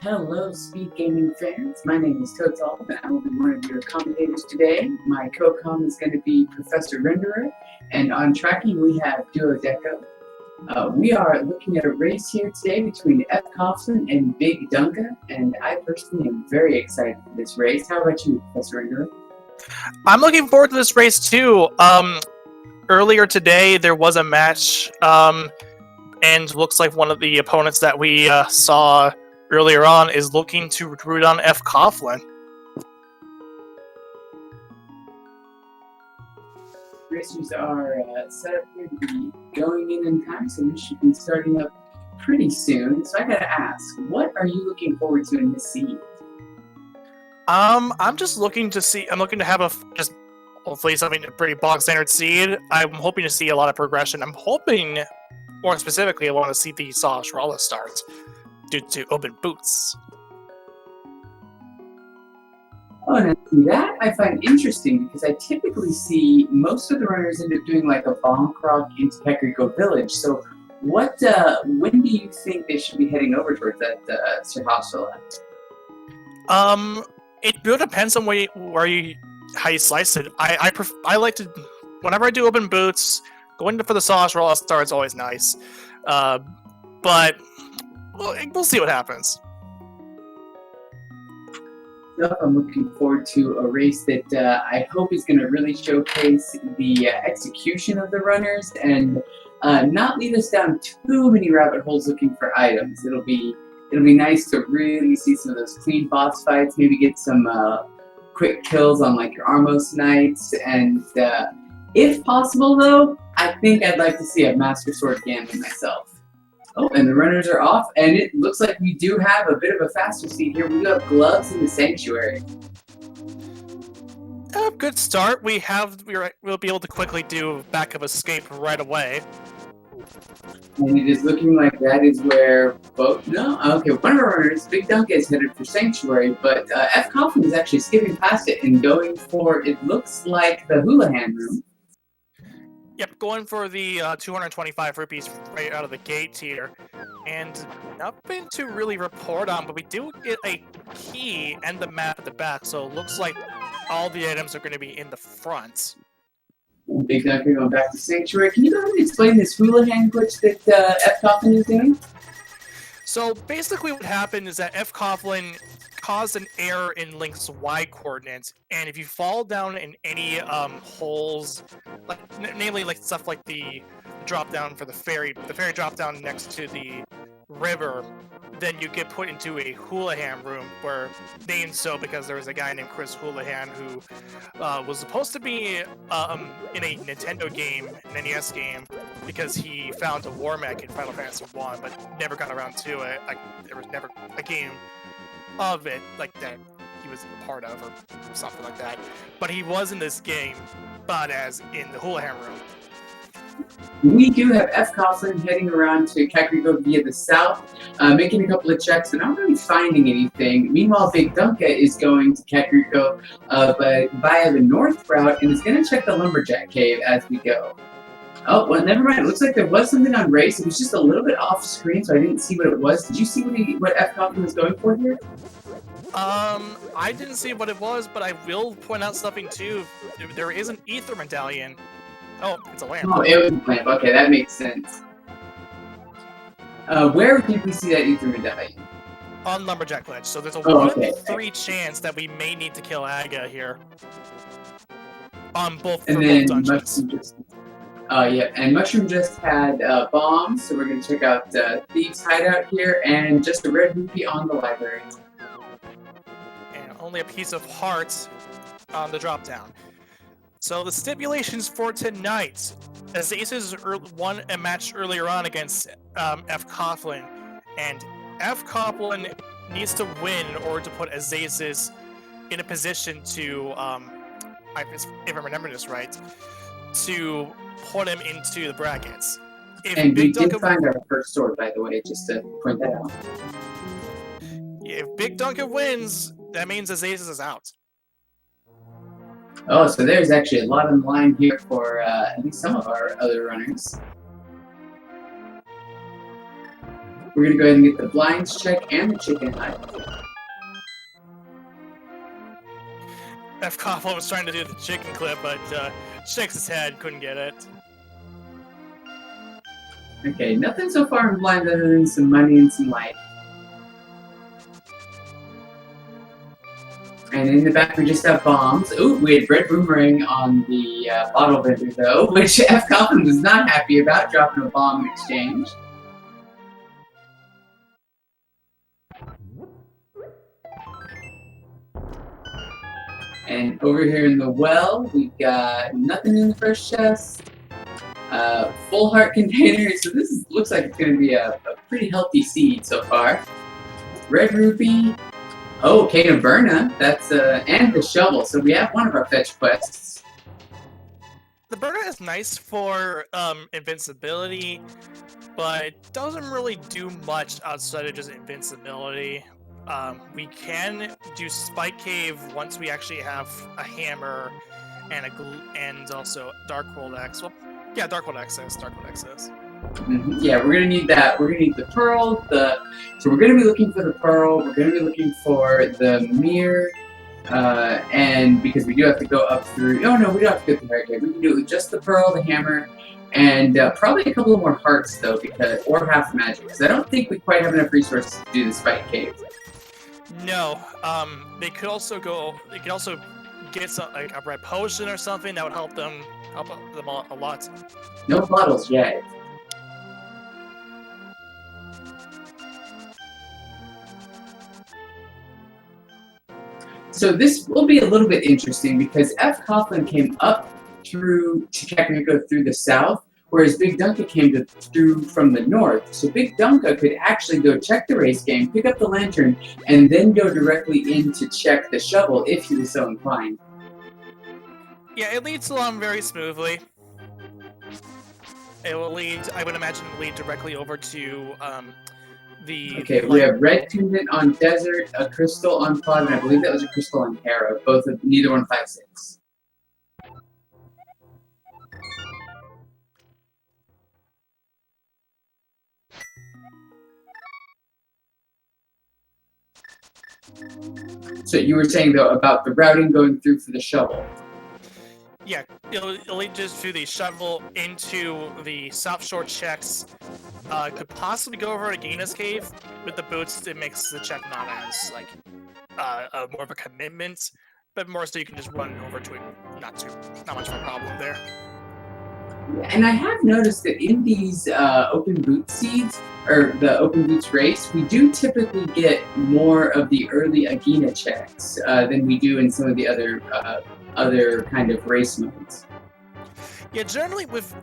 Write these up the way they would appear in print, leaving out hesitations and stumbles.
Hello, SpeedGaming fans. My name is Total, and I will be one of your commentators today. My co-com is going to be Professor Renderer, and on tracking we have BigDunka. We are looking at a race here today between fcoughlin and BigDunka, and I personally am very excited for this race. How about you, Professor Renderer? I'm looking forward to this race too. Earlier today there was a match, and looks like one of the opponents that we saw earlier on is looking to recruit on fcoughlin. Racers are set up here to be going in time, so we should be starting up pretty soon. So I gotta ask, what are you looking forward to in this seed? I'm just looking to see. I'm looking to have just hopefully something a pretty bog standard seed. I'm hoping to see a lot of progression. I'm hoping, more specifically, I want to see the Sawashrawla start due to open boots. Oh, and that I find interesting because I typically see most of the runners end up doing like a bonk rock into Kakariko Village. So, when do you think they should be heading over towards that Sawashrawla? It really depends on how you slice it. I like to, whenever I do open boots, going for the Sawashrawla start is always nice. But we'll see what happens. I'm looking forward to a race that I hope is going to really showcase the execution of the runners and not lead us down too many rabbit holes looking for items. It'll be nice to really see some of those clean boss fights, maybe get some quick kills on like your Armos Knights, and if possible though, I think I'd like to see a Master Sword Ganon myself. Oh, and the runners are off, and it looks like we do have a bit of a faster seed here. We have gloves in the sanctuary. Good start. We'll be able to quickly do backup escape right away. And it is looking like that is where both. No, okay. One of our runners, BigDunka, is headed for sanctuary, but fcoughlin is actually skipping past it and going for, it looks like, the Houlihan room. Yep, going for the 225 rupees right out of the gate here. And nothing to really report on, but we do get a key and the map at the back, so it looks like all the items are going to be in the front. BigDunka going back to Sanctuary. Can you go ahead and explain this Houlihan glitch that fcoughlin is doing? So basically what happened is that fcoughlin caused an error in Link's Y coordinates, and if you fall down in any holes, like namely like stuff like the drop down for the ferry drop down next to the river, then you get put into a Houlihan room, where named so because there was a guy named Chris Houlihan who was supposed to be in a Nintendo game, an NES game, because he found a war mech in Final Fantasy 1, but never got around to it. Like there was never a game of it like that he was a part of or something like that. But he was in this game, but as in the Houlihan room. We do have fcoughlin heading around to Kakariko via the south, making a couple of checks, but not really finding anything. Meanwhile, BigDunka is going to Kakariko but via the north route and is going to check the Lumberjack Cave as we go. Oh, well, never mind. It looks like there was something on race. It was just a little bit off screen, so I didn't see what it was. Did you see what fcoughlin was going for here? I didn't see what it was, but I will point out something too. There is an ether medallion. Oh, it's a lamp. Oh, it was a lamp. Okay, that makes sense. Where did we see that ether medallion? On Lumberjack Ledge. So there's a 1 in 3 chance that we may need to kill Aga here. On both dungeons. Yeah, and Mushroom just had bombs, so we're going to check out Thieves' Hideout here, and just a red rupee on the library. And only a piece of heart on the drop down. So the stipulations for tonight, Azasis won a match earlier on against fcoughlin, and fcoughlin needs to win in order to put Azasis in a position to, if I remember this right, to put him into the brackets. And we did find our first sword, by the way, just to point that out. If BigDunka wins, that means Azasis is out. Oh, so there's actually a lot on the line here for at least some of our other runners. We're gonna go ahead and get the blinds check and the chicken hut. fcoughlin was trying to do the chicken clip, but shakes his head, couldn't get it. Okay, nothing so far in blinds other than some money and some light. And in the back we just have bombs. Ooh, we had red boomerang on the bottle vendor though, which fcoughlin was not happy about, dropping a bomb in exchange. And over here in the well, we've got nothing in the first chest. Full heart container, so this looks like it's going to be a pretty healthy seed so far. Red rupee. Oh, cane of Burna. That's and the shovel. So we have one of our fetch quests. The Burna is nice for invincibility, but it doesn't really do much outside of just invincibility. We can do Spike Cave once we actually have a hammer and and also Darkhold Axe. Well, yeah, Darkhold Access. Yeah, we're gonna need that. We're gonna need the pearl. So we're gonna be looking for the pearl. We're gonna be looking for the mirror, and because we do have to go up through. Oh no, we don't have to go through the cave. We can do it with just the pearl, the hammer, and probably a couple of more hearts though, or half magic. Because I don't think we quite have enough resources to do the Spike Cave. No, they could also get some, like a red potion or something that would help them a lot. No bottles yet. So this will be a little bit interesting because fcoughlin came up through to Kakariko through the south, whereas BigDunka came through from the north. So BigDunka could actually go check the race game, pick up the lantern, and then go directly in to check the shovel if he was so inclined. Yeah, it leads along very smoothly. It will lead, I would imagine, directly over to the... Okay, we have red pendant on desert, a crystal on pod, and I believe that was a crystal on Hera. Neither one 5/6. So you were saying though about the routing going through for the shovel. Yeah, it'll lead just through the shovel into the South Shore checks. Could possibly go over to Gina's cave with the boots. It makes the check not as like more of a commitment, but more so you can just run over to it. Not much of a problem there. And I have noticed that in these open boot seeds, or the open boots race, we do typically get more of the early Agina checks than we do in some of the other kind of race modes. Yeah, generally with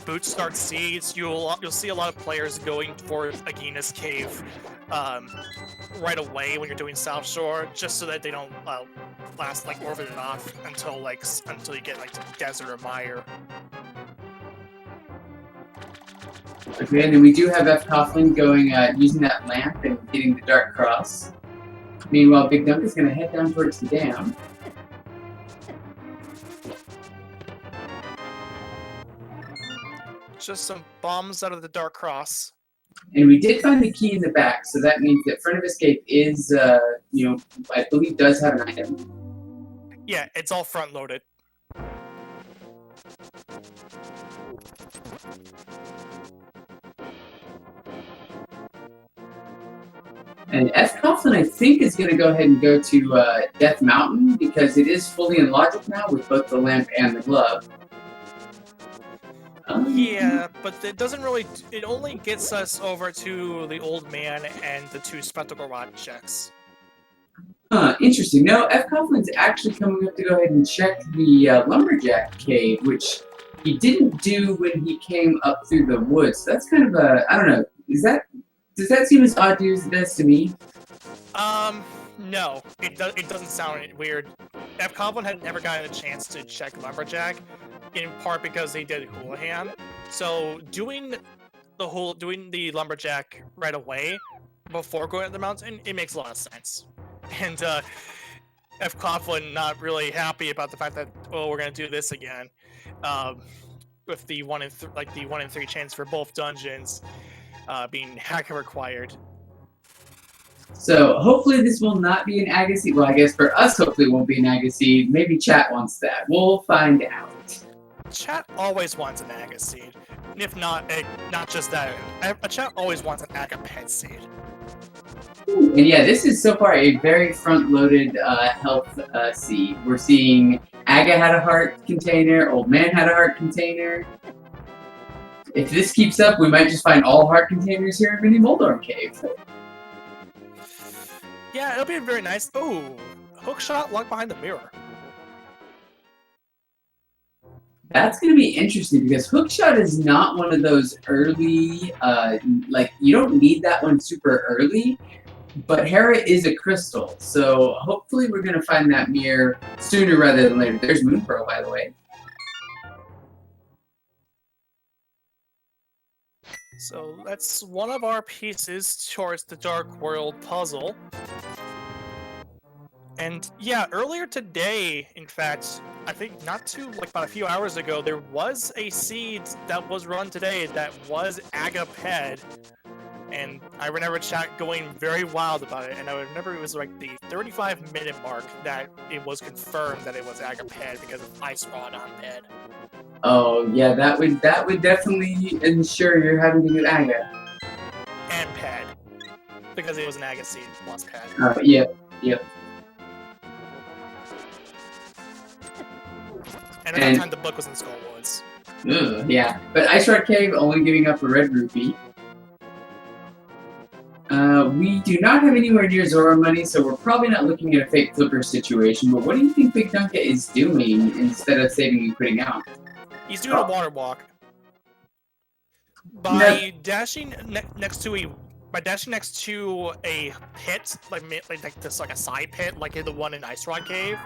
boot start seeds, you'll see a lot of players going for Agina's cave right away when you're doing South Shore, just so that they don't last like orbit it off until you get like to Desert or Mire. Okay, and then we do have fcoughlin going using that lamp and getting the Dark Cross. Meanwhile, BigDunka's going to head down towards the dam. Just some bombs out of the Dark Cross. And we did find the key in the back, so that means that front of escape is, I believe does have an item. Yeah, it's all front loaded. And fcoughlin, I think, is going to go ahead and go to Death Mountain because it is fully in logic now with both the lamp and the glove. Yeah, but it doesn't really. It only gets us over to the Old Man and the 2 Spectacle Rod checks. Interesting. No, fcoughlин's actually coming up to go ahead and check the Lumberjack cave, which he didn't do when he came up through the woods. That's kind of a, I don't know, does that seem as odd to you as it does to me? No, it doesn't sound weird. fcoughlin had never gotten a chance to check Lumberjack, in part because they did Houlihan. So doing the Lumberjack right away before going to the mountain, it makes a lot of sense. And fcoughlin not really happy about the fact that, oh, we're gonna do this again, with the 1 in 3 chance for both dungeons. being hacker required. So hopefully this will not be an Agassiz. Well, I guess for us, hopefully it won't be an Agassiz. Maybe chat wants that. We'll find out. Chat always wants an Aga seed. And if not, not just that, a chat always wants an Aga pet seed. And yeah, this is so far a very front-loaded health seed. We're seeing Aga had a heart container, Old Man had a heart container. If this keeps up, we might just find all heart containers here in Mini Moldorm Cave. Yeah, it'll be very nice. Oh, hookshot locked behind the mirror. That's going to be interesting because hookshot is not one of those early, like, you don't need that one super early, but Hera is a crystal, so hopefully we're going to find that mirror sooner rather than later. There's Moon Pearl, by the way. So that's one of our pieces towards the Dark World puzzle. And yeah, earlier today, in fact, I think like about a few hours ago, there was a seed that was run today that was Agaped. And I remember chat going very wild about it, and I remember it was like the 35-minute mark that it was confirmed that it was Agaped because of Ice Rod on bed. Oh yeah, that would definitely ensure you're having to do Aga. And Ped. Because it was an Aga seed plus Ped. Yep. And at that time, the book was in Skullwoods. Ugh, yeah, but Ice Rod Cave only giving up a red rupee. We do not have anywhere near Zora money, so we're probably not looking at a fake flipper situation, but what do you think BigDunka is doing instead of saving and quitting out? He's doing a water walk. By dashing next to a pit, like this, like a side pit, like the one in Ice Rod Cave,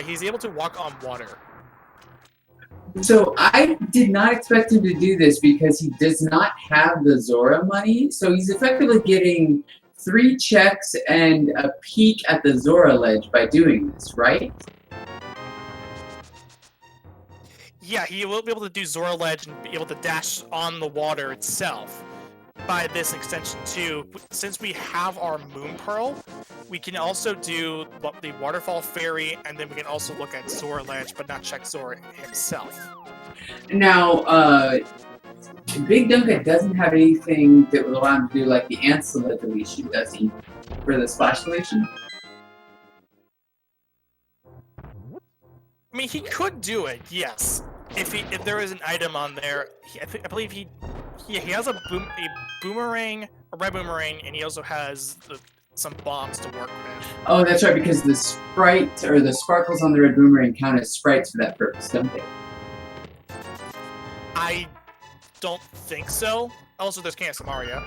he's able to walk on water. So I did not expect him to do this because he does not have the Zora money. So he's effectively getting 3 checks and a peek at the Zora ledge by doing this, right? Yeah, he will be able to do Zora ledge and be able to dash on the water itself. By this extension too, since we have our Moon Pearl, we can also do the Waterfall Ferry, and then we can also look at Zora ledge, but not check Zora himself. Now, BigDunka doesn't have anything that would allow him to do like the Ancilla deletion, does he? For the splash deletion? I mean, he could do it, yes. If there is an item on there, I believe he has a boomerang, a red boomerang, and he also has some bombs to work with. Oh, that's right, because the sprite or the sparkles on the red boomerang count as sprites for that purpose, don't they? I don't think so. Also, there's Cancer Mario.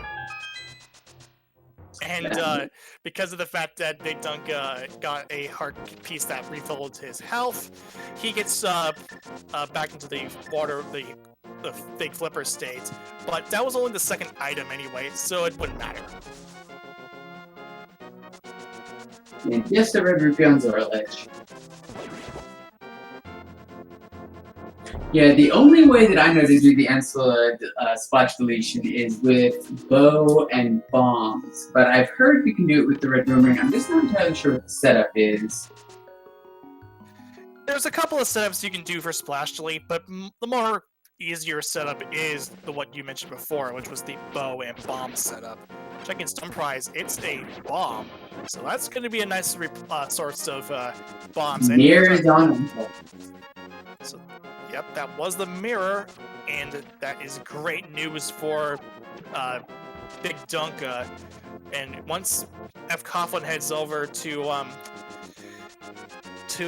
And because of the fact that BigDunka got a heart piece that refilled his health, he gets back into the water, the fake flipper state. But that was only the second item anyway, so it wouldn't matter. And just a red rupee on Zora ledge. Yeah, the only way that I know to do the Ancilla splash deletion is with bow and bombs. But I've heard you can do it with the red boomerang. I'm just not entirely sure what the setup is. There's a couple of setups you can do for splash delete, but the more easier setup is what you mentioned before, which was the bow and bomb setup. Checking Stun Prize, it's a bomb. So that's going to be a nice source of bombs. Mirror is on. So, yep, that was the mirror, and that is great news for BigDunka. And once fcoughlin heads over to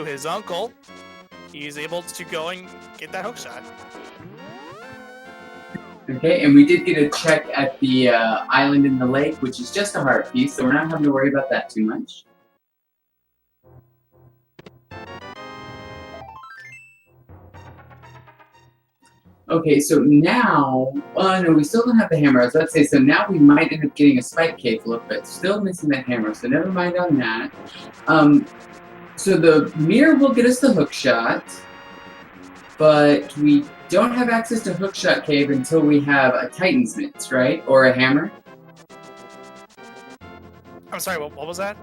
his uncle, he's able to go and get that hookshot. Okay, and we did get a check at the island in the lake, which is just a heart piece, so we're not having to worry about that too much. Okay, so now, oh no, we still don't have the hammer. I was about to say, so now we might end up getting a spike cave look, but still missing the hammer, so never mind on that. So the mirror will get us the hook shot. but we don't have access to Hookshot Cave until we have a Titan's Mitts, right? Or a hammer. I'm sorry, what was that?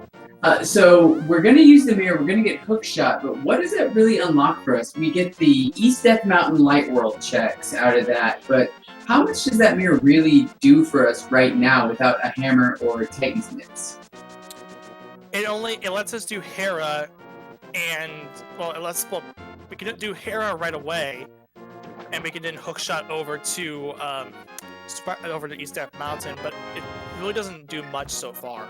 So we're going to use the mirror, we're going to get Hookshot, but what does that really unlock for us? We get the East Death Mountain Light World checks out of that, but how much does that mirror really do for us right now without a hammer or Titan's Mitts? It lets us do Hera, and we can do Hera right away, and we can then hookshot over to East Death Mountain, but it really doesn't do much so far.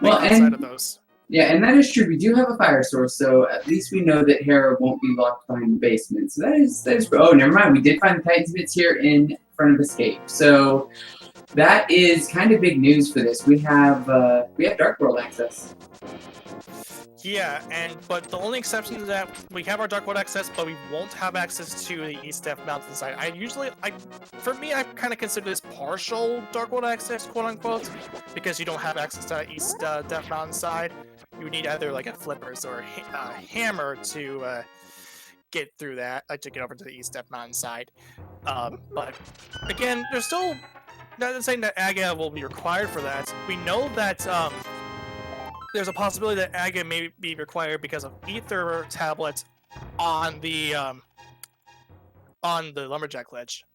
Well, outside of those. Yeah, and that is true. We do have a fire source, so at least we know that Hera won't be locked behind the basement. So that is. Oh, never mind. We did find the Titan's Mitts here in front of Escape. So that is kind of big news for this. We have Dark World access. Yeah, but the only exception is that we have our Dark World access, but we won't have access to the East Death Mountain side. For me, I kind of consider this partial Dark World access, quote unquote, because you don't have access to East Death Mountain side. You need either like a flippers or a hammer to get through that, to get over to the East Death Mountain side. But again, there's still not saying that Aga will be required for that. We know that there's a possibility that Aga may be required because of ether tablets on the lumberjack ledge.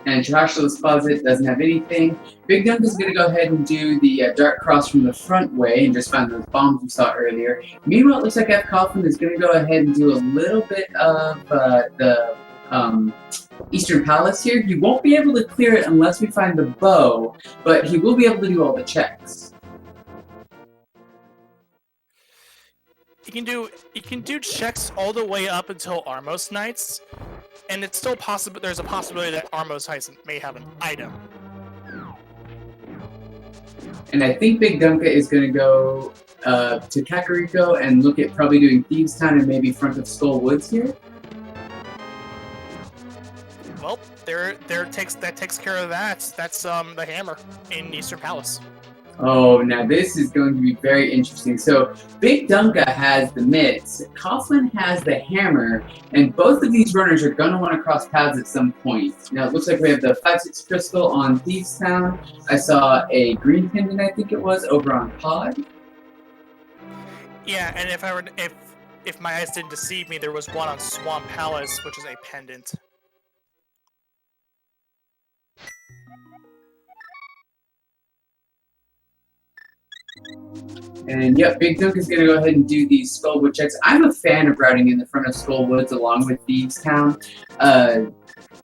And Trashless Closet doesn't have anything. BigDunka's going to go ahead and do the Dark Cross from the front way and just find those bombs we saw earlier. Meanwhile, it looks like fcoughlin is going to go ahead and do a little bit of the Eastern Palace here. He won't be able to clear it unless we find the bow, but he will be able to do all the checks. You can do checks all the way up until Armos Knights, and it's still possible. There's a possibility that Armos Knights may have an item. And I think BigDunka is going to go to Kakariko and look at probably doing Thieves Town and maybe front of Skull Woods here. Well, that takes care of that. That's the hammer in Eastern Palace. Oh, now this is going to be very interesting. So, BigDunka has the mitts, fcoughlin has the hammer, and both of these runners are going to want to cross paths at some point. Now, it looks like we have the 5-6 crystal on Thieves Town. I saw a green pendant, I think it was, over on Pod. Yeah, and if my eyes didn't deceive me, there was one on Swamp Palace, which is a pendant. And yep, BigDunka is going to go ahead and do these Skullwood checks. I'm a fan of routing in the front of Skullwoods along with Thieves Town,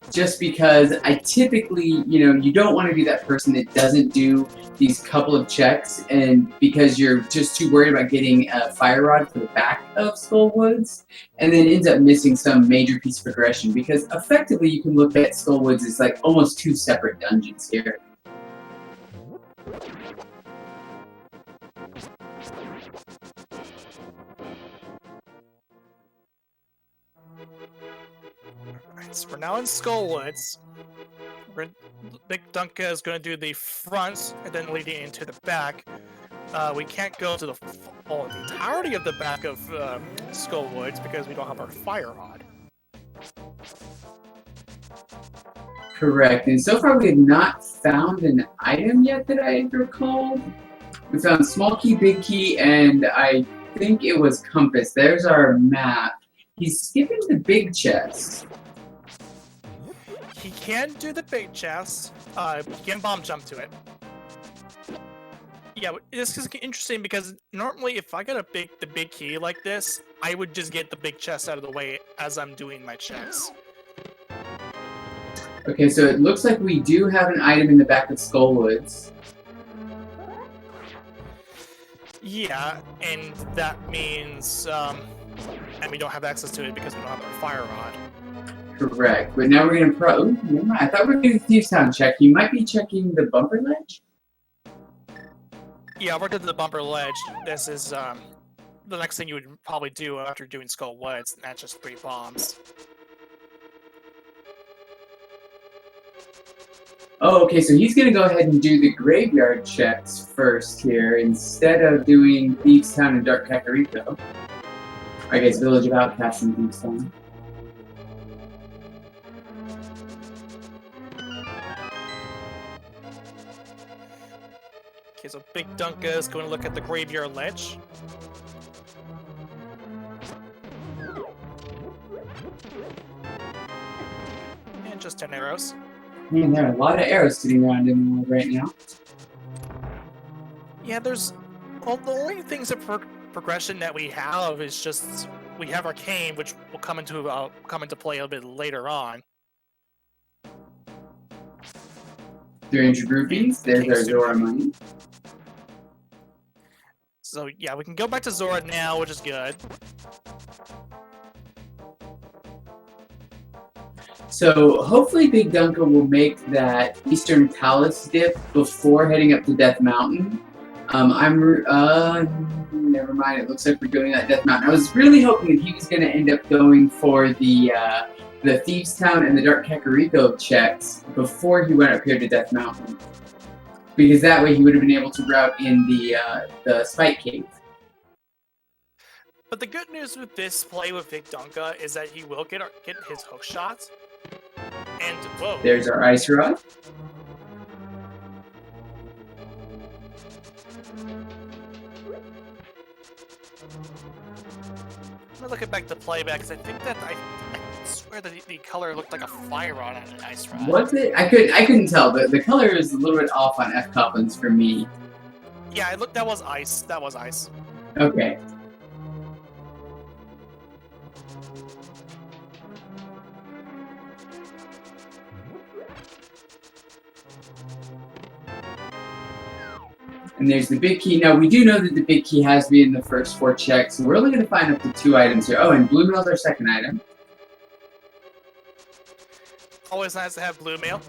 just because I typically, you don't want to be that person that doesn't do these couple of checks, and because you're just too worried about getting a fire rod for the back of Skullwoods, and then ends up missing some major piece of progression, because effectively you can look at Skullwoods as like almost two separate dungeons here. Alright, so we're now in Skullwoods. BigDunka is going to do the front and then leading into the back. We can't go to the entirety of the back of Skullwoods because we don't have our fire rod. Correct, and so far we have not found an item yet that I recall. We found small key, big key, and I think it was compass. There's our map. He's skipping the big chest. He can do the big chest. He can bomb jump to it. Yeah, this is interesting because normally if I got the big key like this, I would just get the big chest out of the way as I'm doing my checks. Okay, so it looks like we do have an item in the back of Skullwoods. Yeah, and that means, and we don't have access to it because we don't have our fire rod. Correct, but now we're gonna never mind. I thought we were gonna do the Thieves Town check. You might be checking the bumper ledge? Yeah, we're to the bumper ledge. This is, the next thing you would probably do after doing Skull Woods, and that's just 3 bombs. Oh, okay, so he's gonna go ahead and do the graveyard checks first here, instead of doing Thieves Town and Dark Kakariko. I guess Village of Outcasts and Thieves Town. Okay, so BigDunka is going to look at the graveyard ledge. And just 10 arrows. Man, there are a lot of arrows sitting around in the world right now. Yeah, there's... Well, the only things of progression that we have is just... We have Arcane, which will come into play a bit later on. 300 rupees, there's our Zora money. So yeah, we can go back to Zora now, which is good. So hopefully BigDunka will make that Eastern Palace dip before heading up to Death Mountain. Never mind, it looks like we're doing that Death Mountain. I was really hoping that he was going to end up going for the Thieves Town and the Dark Kakariko checks before he went up here to Death Mountain. Because that way he would have been able to route in the Spike Cave. But the good news with this play with BigDunka is that he will get his hook shots. And, whoa. There's our Ice Rod. I'm looking back to playback because I think that I swear that the color looked like a fire rod on an ice rod. Was it? I couldn't tell. The color is a little bit off on fcoughlin's for me. Yeah, that was ice. That was ice. Okay. And there's the big key. Now, we do know that the big key has to be in the first 4 checks, so we're only going to find up to 2 items here. Oh, and Blue Mail's our second item. Always nice to have Blue Mail.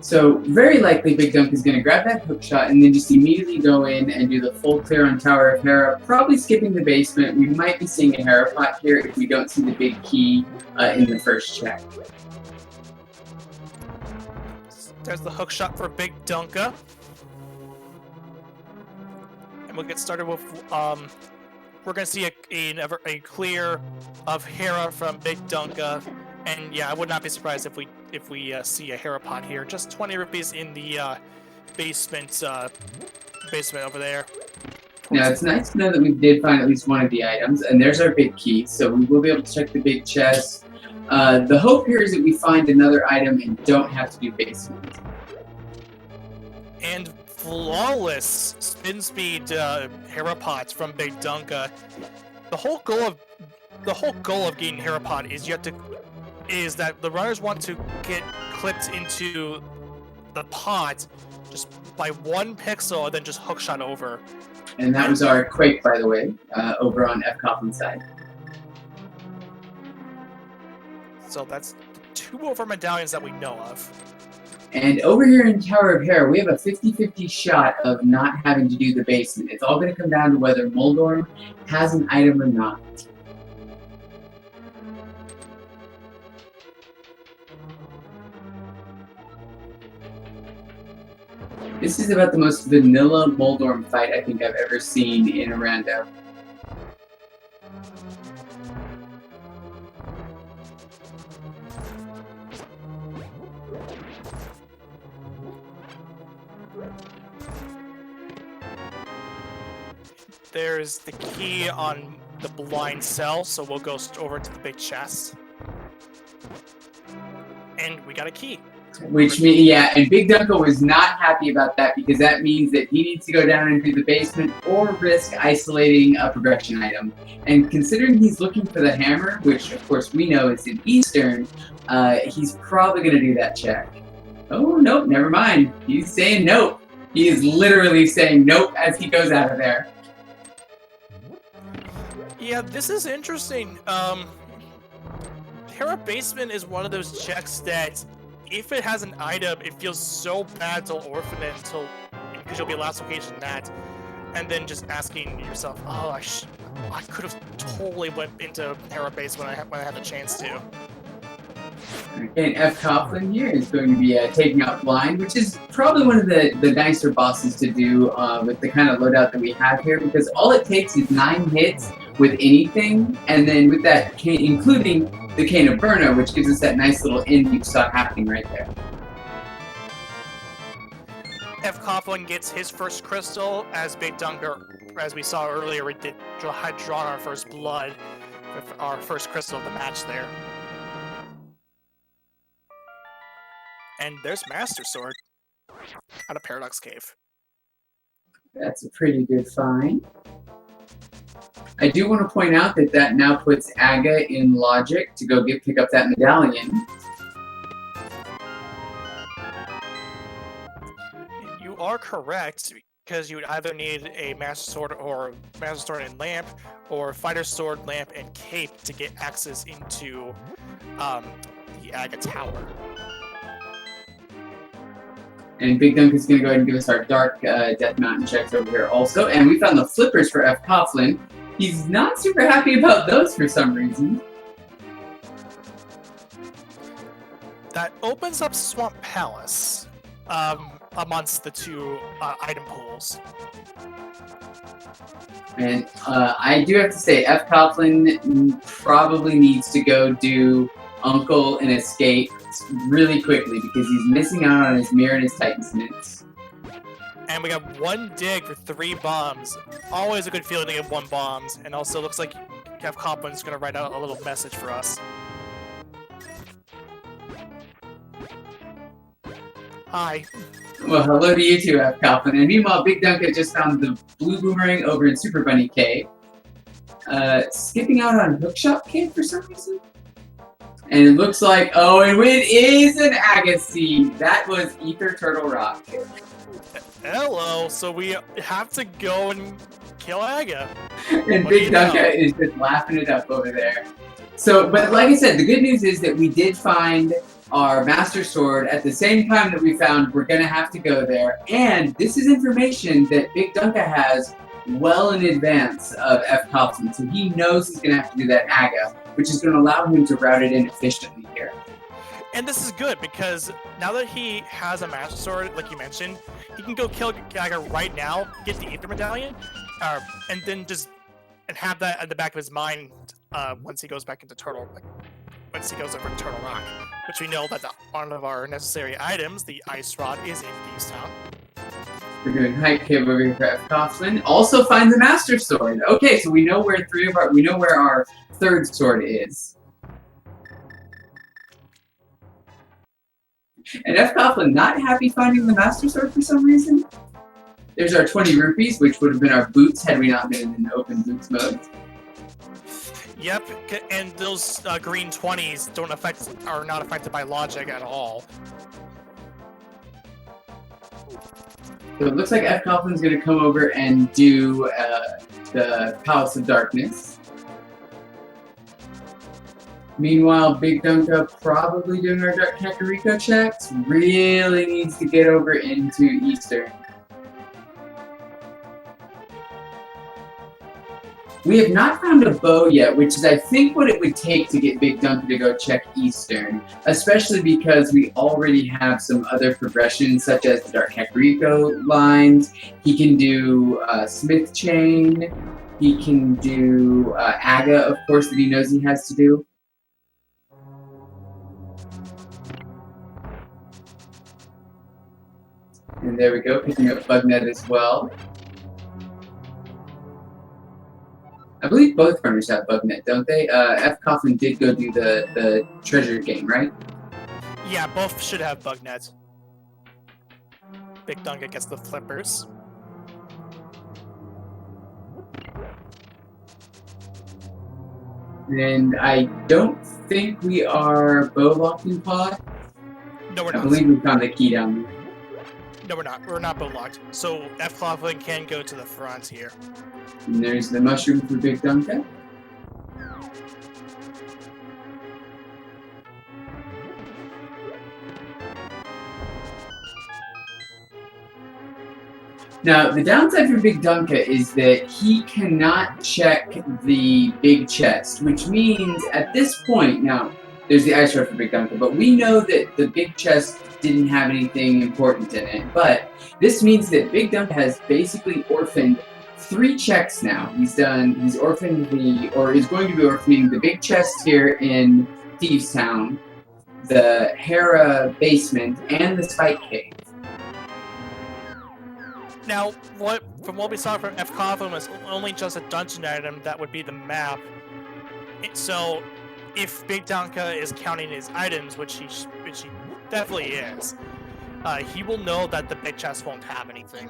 So, very likely BigDunka is going to grab that hook shot and then just immediately go in and do the full clear on Tower of Hera, probably skipping the basement. We might be seeing a Hera pot here if we don't see the big key in the first check. There's the hook shot for BigDunka. And we'll get started with, we're going to see a clear of Hera from BigDunka. And yeah, I would not be surprised if we see a Hera pot here. Just 20 rupees in the basement over there. Now, it's nice to know that we did find at least one of the items, and there's our big key, so we will be able to check the big chest. The hope here is that we find another item and don't have to do basement. And flawless spin speed Hera pots from BigDunka. The whole goal of getting Hera pot is that the runners want to get clipped into the pot just by 1 pixel and then just hookshot over. And that was our Quake, by the way, over on fcoughlin side. So that's 2 of our medallions that we know of. And over here in Tower of Hera, we have a 50-50 shot of not having to do the basement. It's all going to come down to whether Moldorm has an item or not. This is about the most vanilla Moldorm fight I think I've ever seen in a rando. There's the key on the blind cell, so we'll go over to the big chest. And we got a key. Which means, yeah, and BigDunka was not happy about that because that means that he needs to go down into the basement or risk isolating a progression item. And considering he's looking for the hammer, which of course we know is in Eastern, he's probably going to do that check. Oh, nope, never mind. He's saying nope. He is literally saying nope as he goes out of there. Yeah, this is interesting. Hera Basement is one of those checks that if it has an item, it feels so bad to orphan it because you'll be last location that, and then just asking yourself, oh, I could have totally went into Hera Base when I had the chance to. And fcougughlin here is going to be taking out blind, which is probably one of the nicer bosses to do with the kind of loadout that we have here, because all it takes is 9 hits with anything, and then with that cane, including the Cane of Burna, which gives us that nice little end you saw happening right there. fcoughlin gets his first crystal, as BigDunka, as we saw earlier, we had drawn our first blood with our first crystal of the match there. And there's Master Sword out of Paradox Cave. That's a pretty good find. I do want to point out that that now puts Aga in logic to go pick up that medallion. You are correct, because you would either need a Master Sword or Master Sword and Lamp, or Fighter Sword, Lamp, and Cape to get access into the Aga Tower. And BigDunka is going to go ahead and give us our Dark Death Mountain checks over here also. And we found the flippers for fcoughlin. He's not super happy about those for some reason. That opens up Swamp Palace amongst the two item pools. And I do have to say, fcoughlin probably needs to go do Uncle and Escape really quickly because he's missing out on his Mirror and his Titan's Mitts. And we got one dig for 3 bombs. Always a good feeling to get 1 bombs. And also looks like fcoughlin is going to write out a little message for us. Hi. Well, hello to you too, fcoughlin. And meanwhile, BigDunka just found the blue boomerang over in Super Bunny Cave. Skipping out on Hookshot Cave for some reason. And it looks like, oh, and it is an Aga Seed. That was Ether Turtle Rock. Hello, so we have to go and kill Aga. And BigDunka is just laughing it up over there. So, but like I said, the good news is that we did find our Master Sword at the same time that we found we're going to have to go there. And this is information that BigDunka has well in advance of fcoughlin, so he knows he's going to have to do that Aga, which is going to allow him to route it in efficiently here. And this is good because now that he has a Master Sword, like you mentioned, he can go kill Aga right now, get the Ether Medallion, and then just have that at the back of his mind once he goes back into once he goes over to Turtle Rock, which we know that one of our necessary items, the Ice Rod, is in Thieves Town. We're doing Hype Cave over here for fcoughlin. Also find the Master Sword. Okay, so we know where our third sword is. And fcoughlin not happy finding the Master Sword for some reason. There's our 20 rupees, which would have been our boots had we not been in open boots mode. Yep, and those green 20s are not affected by logic at all. So it looks like fcoughlin is going to come over and do the Palace of Darkness. Meanwhile, BigDunka probably doing our Dark Kakariko checks. Really needs to get over into Eastern. We have not found a bow yet, which is I think what it would take to get BigDunka to go check Eastern, especially because we already have some other progressions such as the Dark Kakariko lines. He can do Smith Chain. He can do Aga, of course, that he knows he has to do. And there we go, picking up Bugnet as well. I believe both runners have Bugnet, don't they? fcoughlin did go do the treasure game, right? Yeah, both should have Bugnets. BigDunka gets the flippers. And I don't think we are bow locking pod. No, we're not. I believe we found the key down there. No, we're not. We're not bow locked. So fcoughlin can go to the front here. And there's the mushroom for BigDunka. Now, the downside for BigDunka is that he cannot check the big chest, which means at this point, now, there's the ice rod for BigDunka, but we know that the big chest didn't have anything important in it. But this means that BigDunka has basically orphaned 3 checks now. He's orphaned is going to be orphaning the big chest here in Thieves Town, the Hera basement, and the Spike Cave. Now, from what we saw from fcoughlin was only just a dungeon item that would be the map. So, if BigDunka is counting his items, which he definitely is, he will know that the big chest won't have anything.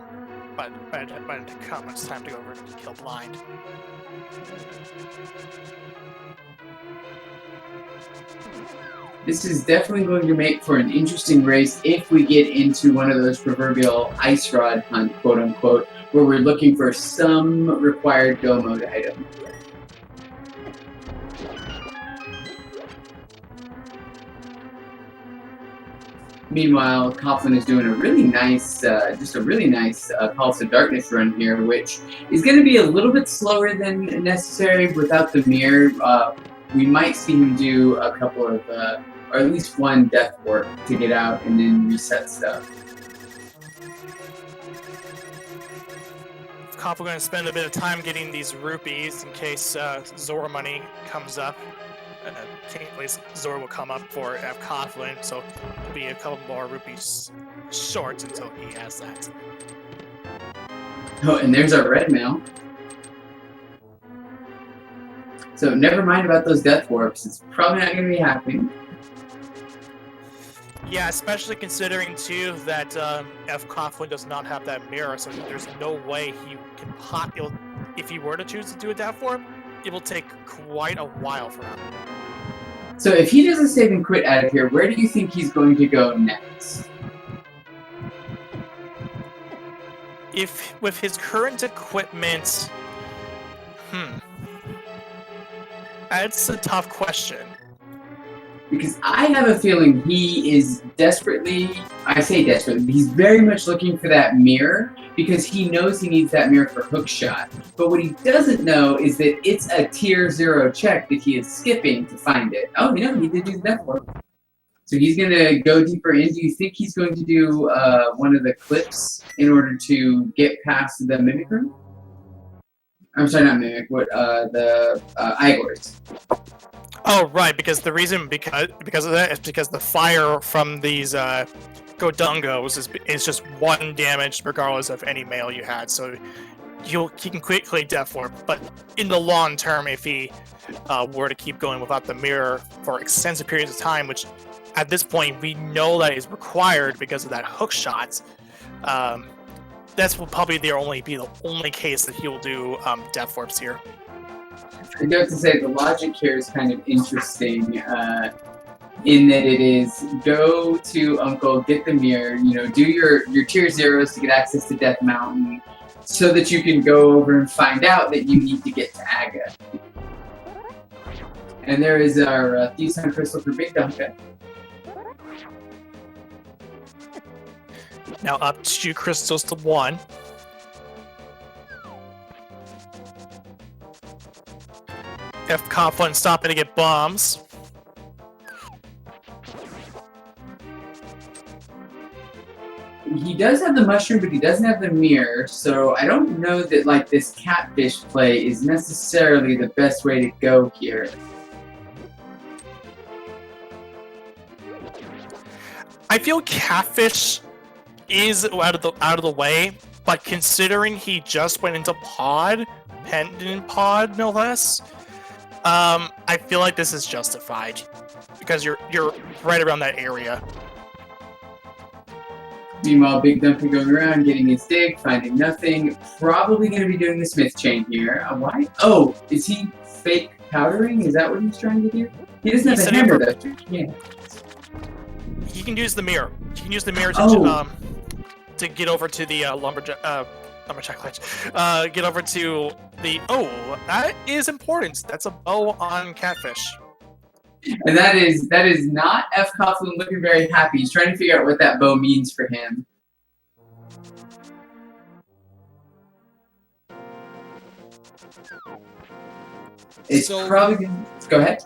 But it's time to go over and kill blind. This is definitely going to make for an interesting race if we get into one of those proverbial ice rod hunt, quote unquote, where we're looking for some required go mode item. Meanwhile, fcoughlin is doing a really nice, Pulse of Darkness run here, which is going to be a little bit slower than necessary without the mirror. We might see him do a couple of, or at least one death warp to get out and then reset stuff. fcoughlin going to spend a bit of time getting these rupees in case Zora money comes up. At least Zora will come up for fcoughlin, so there'll be a couple more rupees short until he has that. Oh, and there's our red mail. So never mind about those death warps. It's probably not going to be happening. Yeah, especially considering too that fcoughlin does not have that mirror, so there's no way he can if he were to choose to do a death warp, it will take quite a while for him. So if he doesn't save and quit out of here, where do you think he's going to go next? If with his current equipment, that's a tough question. Because I have a feeling he is I say desperately, he's very much looking for that mirror because he knows he needs that mirror for hookshot. But what he doesn't know is that it's a tier 0 check that he is skipping to find it. Oh, you know, he did do the death warp. So he's going to go deeper in. Do you think he's going to do one of the clips in order to get past the Mimic room? I'm sorry, not Mimic, the Igors. Oh, right, because the reason because of that is because the fire from these Godungos is just 1 damage regardless of any mail you had, so he can quickly death warp. But in the long term, if he were to keep going without the mirror for extensive periods of time, which at this point we know that is required because of that hook shot, that's will probably be the only case that he will do death warps here. I do have to say the logic here is kind of interesting in that it is go to Uncle, get the mirror, you know, do your tier 0s to get access to Death Mountain so that you can go over and find out that you need to get to Aga. And there is our Thieves Town Crystal for BigDunka. Now up 2 crystals to 1. fcoughlin stopping to get bombs. He does have the mushroom, but he doesn't have the mirror, so I don't know that like this catfish play is necessarily the best way to go here. I feel catfish is out of the way, but considering he just went into pendant pod no less, I feel like this is justified because you're right around that area. Meanwhile, BigDunka going around, getting his dig, finding nothing. Probably going to be doing the Smith chain here. Why? Oh, is he fake powdering? Is that what he's trying to do? He doesn't have a hammer, though. Yeah. He can use the mirror. He can use the mirror to get over to the lumberjack ledge. Get over to the... Oh, that is important. That's a bow on catfish. And that is not fcoughlin looking very happy. He's trying to figure out what that bow means for him. It's probably gonna... Go ahead.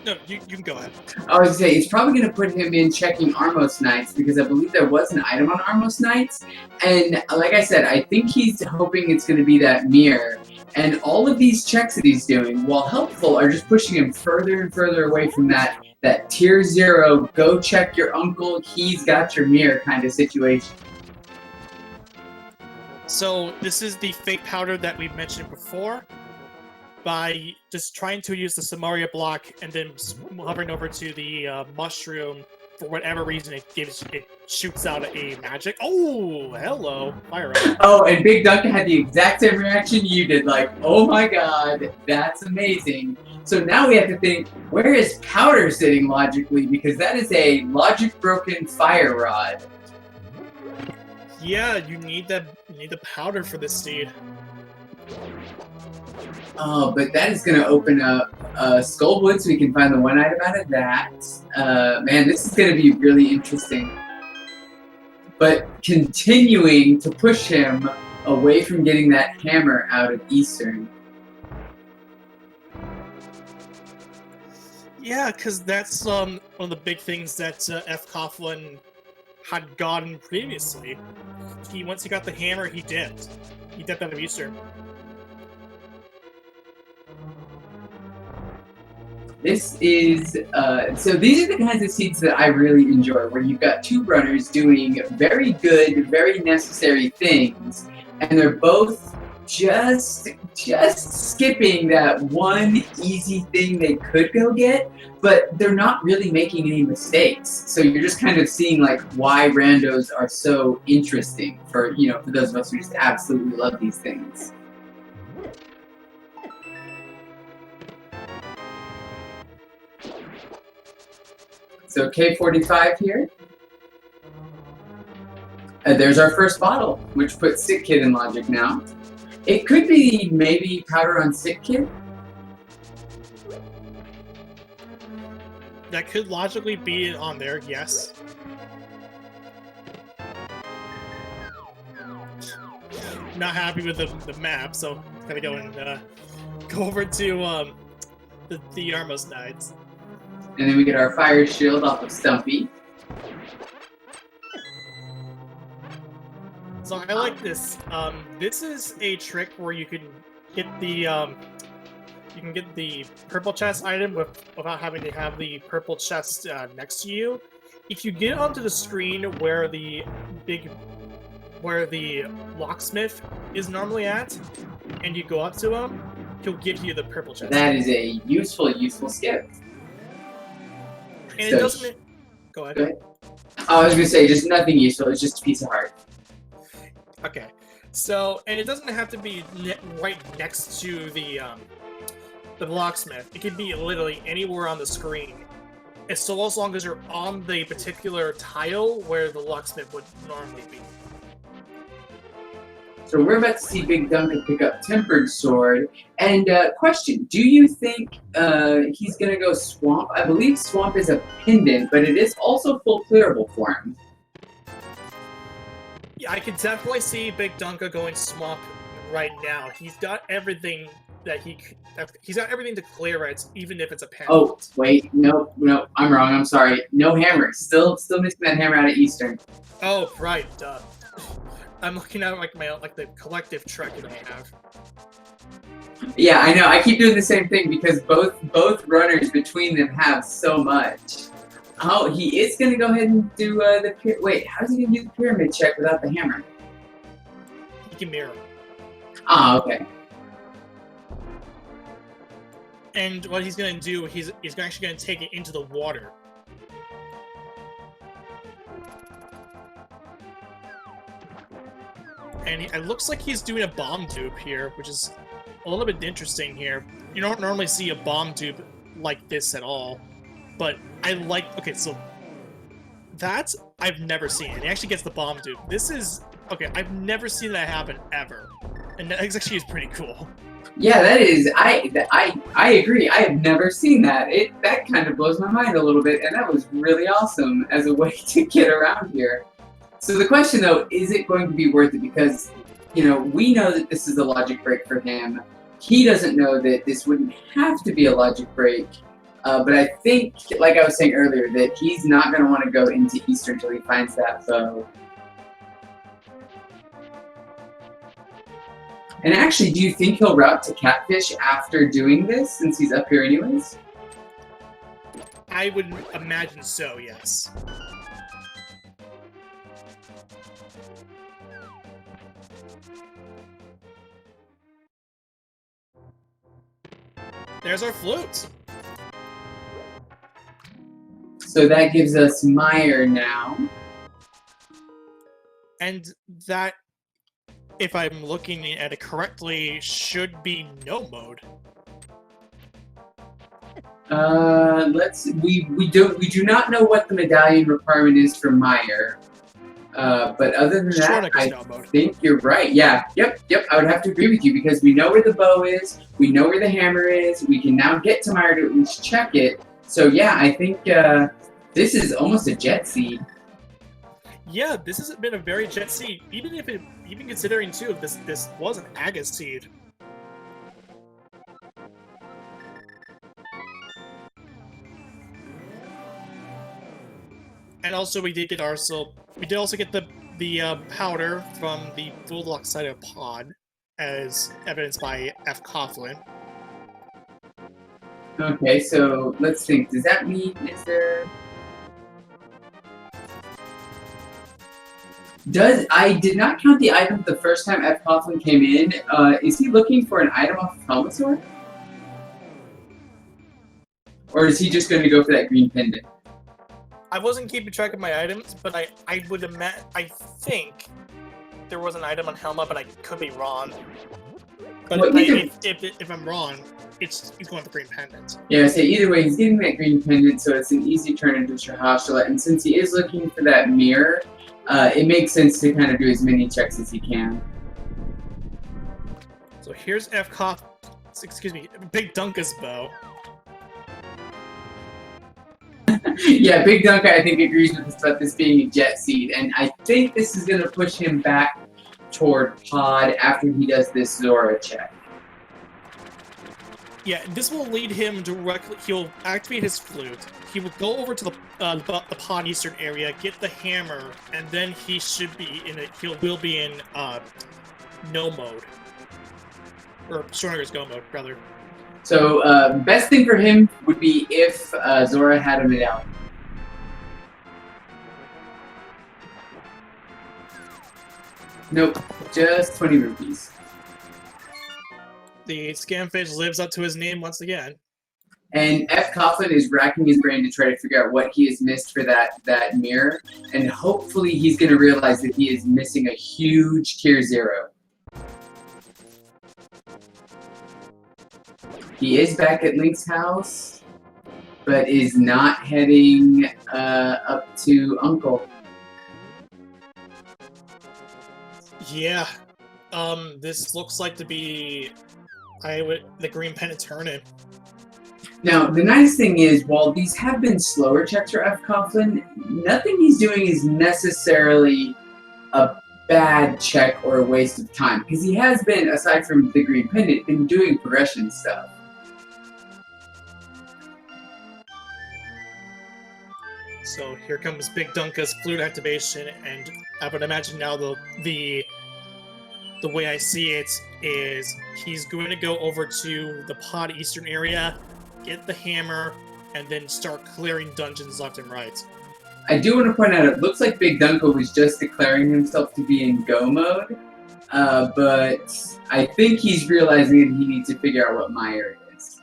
No, you can go ahead. I was gonna say, it's probably gonna put him in checking Armos Knights because I believe there was an item on Armos Knights, and like I said, I think he's hoping it's gonna be that mirror. And all of these checks that he's doing, while helpful, are just pushing him further and further away from that tier 0, go check your uncle, he's got your mirror kind of situation. So this is the fake powder that we've mentioned before. By just trying to use the Samaria block and then hovering over to the mushroom, for whatever reason it shoots out a magic. Oh, hello, fire up. Oh, and BigDunka had the exact same reaction you did, like, oh my god, that's amazing. So now we have to think, where is powder sitting logically? Because that is a logic broken fire rod. Yeah, you need the powder for this seed. Oh, but that is going to open up Skullwood, so we can find the one item out of that. Man, this is going to be really interesting. But continuing to push him away from getting that hammer out of Eastern. Yeah, because that's one of the big things that fcoughlin had gotten previously. Once he got the hammer, he dipped. He dipped out of Eastern. This is, so these are the kinds of seeds that I really enjoy, where you've got two runners doing very good, very necessary things, and they're both just skipping that one easy thing they could go get, but they're not really making any mistakes. So you're just kind of seeing like why randos are so interesting for, you know, for those of us who just absolutely love these things. So K45 here. There's our first bottle, which puts Sick Kid in logic now. It could be maybe powder on Sick Kid. That could logically be on there, yes. Not happy with the map, so gotta go and go over to the Armos Knights. And then we get our fire shield off of Stumpy. So I like this. This is a trick where you can get the purple chest item without having to have the purple chest next to you. If you get onto the screen where the locksmith is normally at, and you go up to him, he'll give you the purple chest. That is a useful skip. And so, it doesn't. Go ahead. Go ahead. Oh, I was gonna say just nothing useful. It's just a piece of heart. Okay. So, and it doesn't have to be right next to the locksmith. It can be literally anywhere on the screen. It's so as long as you're on the particular tile where the locksmith would normally be. So we're about to see BigDunka pick up Tempered Sword. And question, do you think he's going to go Swamp? I believe Swamp is a pendant, but it is also full clearable for him. Yeah, I can definitely see BigDunka going Swamp right now. He's got everything that he's got everything to clear it, even if it's a pendant. Oh, wait, no, I'm wrong, I'm sorry. No hammer, still missing that hammer out of Eastern. Oh, right, I'm looking at like the collective trek that I have. Yeah, I know. I keep doing the same thing because both runners between them have so much. Oh, he is gonna go ahead and do the wait. How's he gonna do the pyramid check without the hammer? He can mirror. Ah, okay. And what he's gonna do, he's actually gonna take it into the water. And it looks like he's doing a bomb dupe here, which is a little bit interesting here. You don't normally see a bomb dupe like this at all, but I like. Okay, so that's I've never seen it. He actually gets the bomb dupe. This is okay. I've never seen that happen ever, and that actually is pretty cool. Yeah, that is. I agree. I have never seen that. That kind of blows my mind a little bit, and that was really awesome as a way to get around here. So the question, though, is it going to be worth it? Because, you know, we know that this is a logic break for him. He doesn't know that this wouldn't have to be a logic break. But I think, like I was saying earlier, that he's not going to want to go into Eastern until he finds that bow. And actually, do you think he'll route to Catfish after doing this, since he's up here anyways? I would imagine so, yes. There's our flute. So that gives us Meyer now. And that, if I'm looking at it correctly, should be no mode. We do not know what the medallion requirement is for Meyer. But other than that, I think you're right. Yeah, yep. I would have to agree with you because we know where the bow is, we know where the hammer is, we can now get to Meyer to at least check it. So yeah, I think this is almost a jet seed. Yeah, this has been a very jet seed, even considering too if this was an Aga seed. And also we did also get the powder from the full lopsided pod, as evidenced by fcoughlin. Okay, so let's think. Does that mean I did not count the item the first time fcoughlin came in. Is he looking for an item off of Helmasaur? Or is he just going to go for that green pendant? I wasn't keeping track of my items, but I think there was an item on Helma, but I could be wrong. But well, if I'm wrong, he's going for green pendant. Yeah, so either way, he's getting that green pendant, so it's an easy turn into Shahashala. And since he is looking for that mirror, it makes sense to kind of do as many checks as he can. So here's BigDunka's bow. Yeah, BigDunka, I think, agrees with us about this being a jet seed, and I think this is going to push him back toward Pod after he does this Zora check. Yeah, this will lead him directly. He'll activate his flute. He will go over to the Pod Eastern area, get the hammer, and then he should be in it. Will be in no mode, or Schrodinger's go mode, rather. So, best thing for him would be if Zora had a medallion. Nope, just 20 rupees. The scamfish lives up to his name once again. And fcoughlin is racking his brain to try to figure out what he has missed for that mirror, and hopefully he's going to realize that he is missing a huge tier 0. He is back at Link's house, but is not heading up to Uncle. Yeah, this looks like to be the green pendant turn-in. Now, the nice thing is, while these have been slower checks for fcoughlin, nothing he's doing is necessarily a bad check or a waste of time, because he has been, aside from the green pendant, been doing progression stuff. So here comes BigDunka's flute activation, and I would imagine now the way I see it is he's going to go over to the Pod Eastern area, get the hammer, and then start clearing dungeons left and right. I do want to point out, it looks like BigDunka was just declaring himself to be in go mode, but I think he's realizing that he needs to figure out what Meyer is.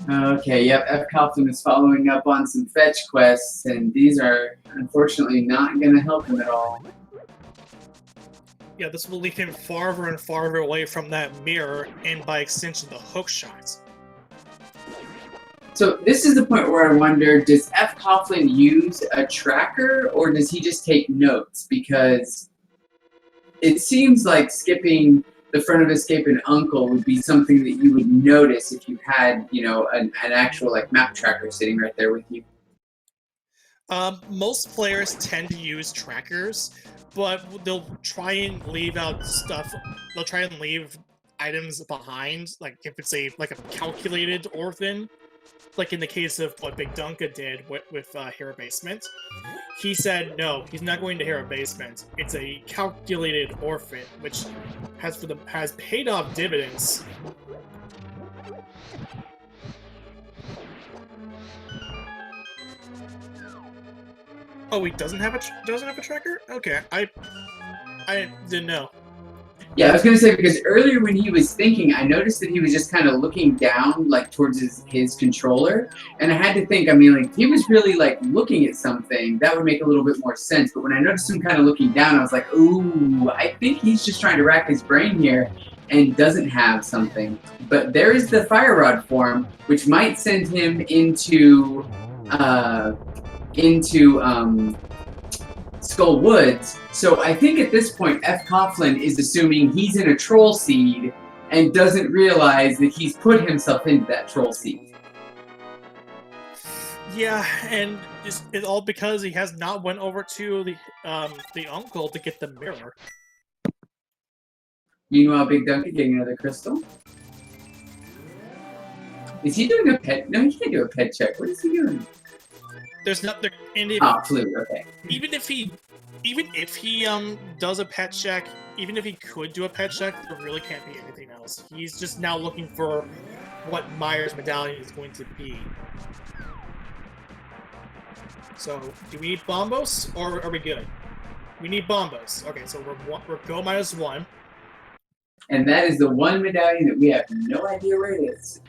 Okay, yep, fcoughlin is following up on some fetch quests, and these are unfortunately not going to help him at all. Yeah, this will lead him farther and farther away from that mirror, and by extension, the hook shots. So this is the point where I wonder, does fcoughlin use a tracker, or does he just take notes? Because it seems like skipping the front of Escape and Uncle would be something that you would notice if you had, you know, an actual like map tracker sitting right there with you. Most players tend to use trackers, but they'll try and leave out stuff. They'll try and leave items behind, like if it's a calculated orphan, like in the case of what BigDunka did with Hero Basement. He said no, he's not going to Hero Basement. It's a calculated orphan, which has paid off dividends. Oh, he doesn't have a tracker? Okay, I didn't know. Yeah, I was gonna say, because earlier when he was thinking, I noticed that he was just kind of looking down, like towards his controller, and I had to think. I mean, like, if he was really like looking at something, that would make a little bit more sense. But when I noticed him kind of looking down, I was like, ooh, I think he's just trying to rack his brain here and doesn't have something. But there is the fire rod form, which might send him into Skull Woods. So I think at this point, fcoughlin is assuming he's in a troll seed and doesn't realize that he's put himself into that troll seed. Yeah, and it's all because he has not went over to the uncle to get the mirror. Meanwhile, BigDunka getting another crystal. Is he doing a pet? No, he can't do a pet check. What is he doing? There's nothing. Flute. Okay. Even if he does a pet check, even if he could do a pet check, there really can't be anything else. He's just now looking for what Myers' medallion is going to be. So, do we need Bombos, or are we good? We need Bombos. Okay, so we're go -1. And that is the one medallion that we have no idea where it is.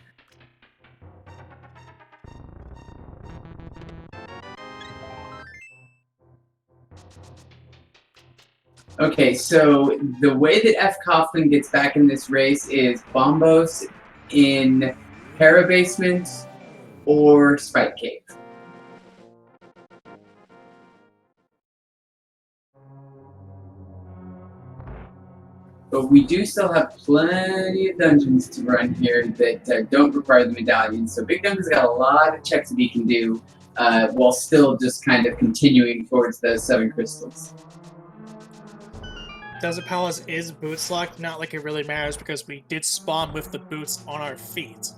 Okay, so the way that fcoughlin gets back in this race is Bombos in Hera Basement or Spike Cave. But we do still have plenty of dungeons to run here that don't require the medallion. So BigDunka's got a lot of checks that he can do while still just kind of continuing towards those 7 crystals. Desert Palace is boots locked, not like it really matters because we did spawn with the boots on our feet.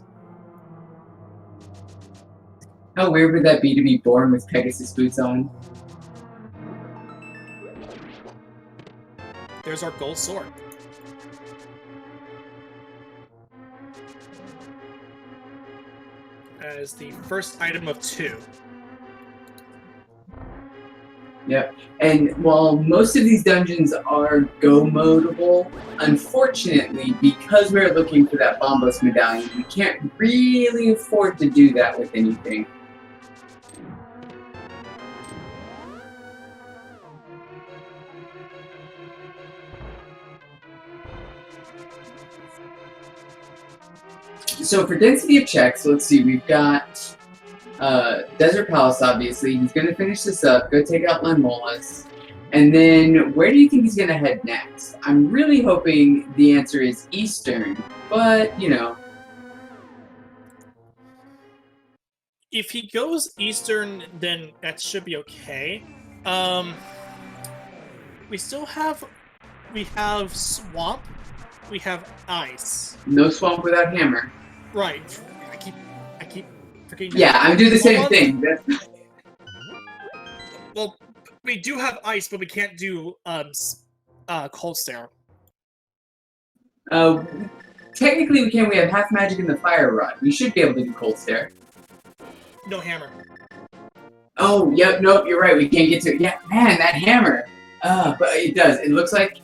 How weird would that be to be born with Pegasus boots on? There's our gold sword. As the first item of 2. Yep, and while most of these dungeons are go-modable, unfortunately, because we're looking for that Bombos medallion, we can't really afford to do that with anything. So for density of checks, let's see, we've got Desert Palace, obviously. He's going to finish this up, go take out Limolas. And then, where do you think he's going to head next? I'm really hoping the answer is Eastern, but, you know. If he goes Eastern, then that should be okay. We still have... We have Swamp. We have Ice. No Swamp without Hammer. Right. I keep forgetting. Yeah, I'm doing the same thing. Well, we do have Ice, but we can't do Cold Stare. Technically we can. We have half magic in the Fire Rod. We should be able to do Cold Stare. No Hammer. Oh, yep, nope, you're right. We can't get to it. Yeah, man, that Hammer. But it does. It looks like...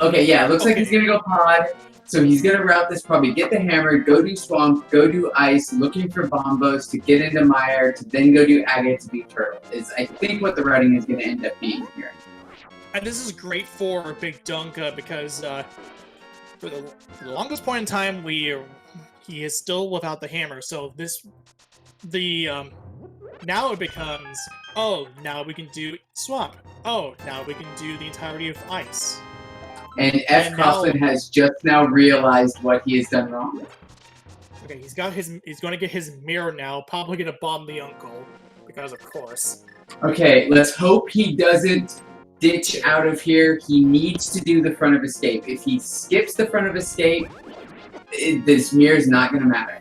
okay, yeah, it looks like he's gonna go Pod. So he's gonna route this, probably get the Hammer, go do Swamp, go do Ice, looking for Bombos to get into Mire, to then go do Agate to beat Turtle. Is I think what the routing is gonna end up being here. And this is great for BigDunka because for the longest point in time, he is still without the Hammer. So now it becomes, oh, now we can do Swamp. Oh, now we can do the entirety of Ice. And fcoughlin has just now realized what he has done wrong. Okay, he's going to get his mirror now, probably going to bomb the uncle, because of course. Okay, let's hope he doesn't ditch out of here. He needs to do the front of escape. If he skips the front of escape, this mirror is not going to matter.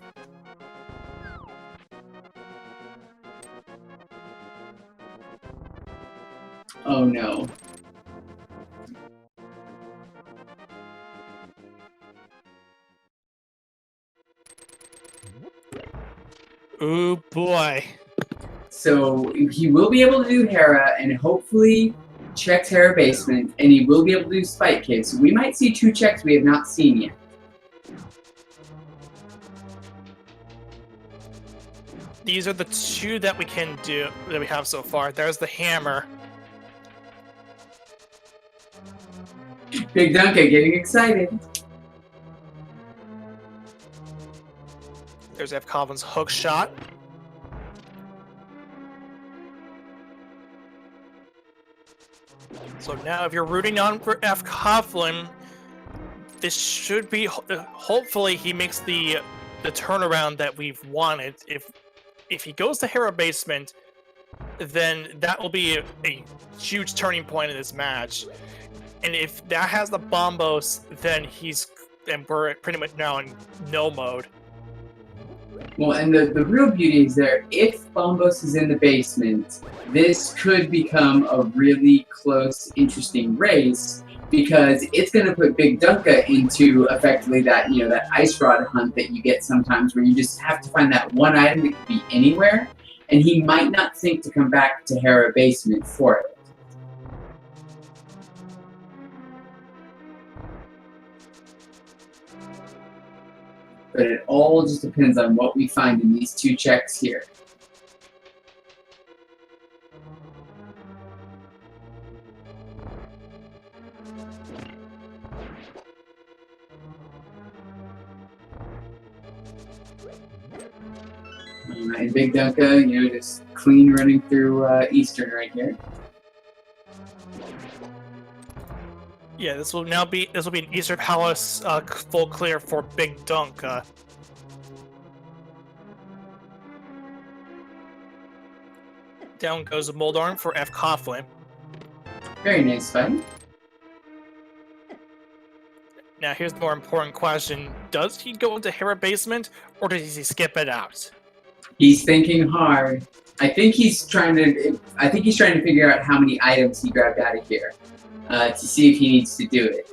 Oh no. Oh boy. So he will be able to do Hera and hopefully check Hera Basement, and he will be able to do Spike Cave. So we might see 2 checks we have not seen yet. These are the 2 that we can do, that we have so far. There's the hammer. BigDunka getting excited. There's fcoughlин's hook shot. So now if you're rooting on for fcoughlin, this should be, hopefully he makes the turnaround that we've wanted. If he goes to Hera Basement, then that will be a huge turning point in this match. And if that has the bombos, then we're pretty much now in no mode. Well, and the real beauty is there, if Bombos is in the basement, this could become a really close, interesting race, because it's going to put BigDunka into effectively that, you know, that ice rod hunt that you get sometimes where you just have to find that one item that could be anywhere, and he might not think to come back to Hera Basement for it. But it all just depends on what we find in these 2 checks here. And BigDunka, you know, just clean running through Eastern right here. Yeah, this will be an Easter Palace full clear for BigDunka. Down goes Moldarn for fcoughlin. Very nice fight. Now here's the more important question: does he go into Hera Basement, or does he skip it out? He's thinking hard. I think he's trying to figure out how many items he grabbed out of here to see if he needs to do it.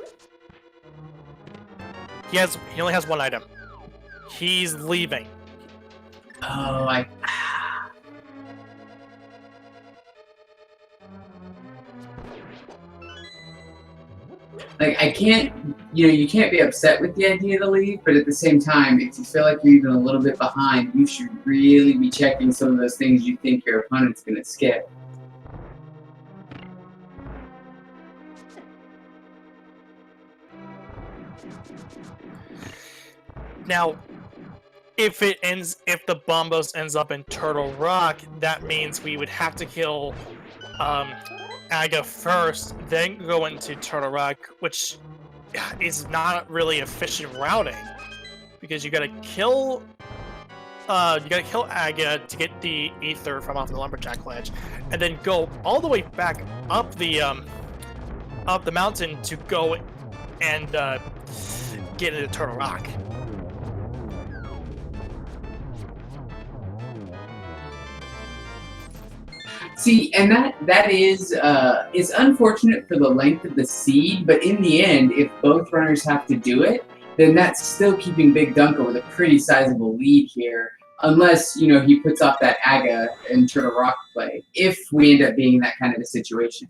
He only has 1 item. He's leaving. Oh, like, I can't, you know, you can't be upset with the idea to leave, but at the same time, if you feel like you're even a little bit behind, you should really be checking some of those things you think your opponent's going to skip. Now, if the Bombos ends up in Turtle Rock, that means we would have to kill Aga first, then go into Turtle Rock, which is not really efficient routing, because you gotta kill Aga to get the ether from off the lumberjack ledge, and then go all the way back up the mountain to go and get into Turtle Rock. See, and that is unfortunate for the length of the seed, but in the end, if both runners have to do it, then that's still keeping BigDunka with a pretty sizable lead here, unless, you know, he puts off that Aga and Turtle Rock play, if we end up being in that kind of a situation.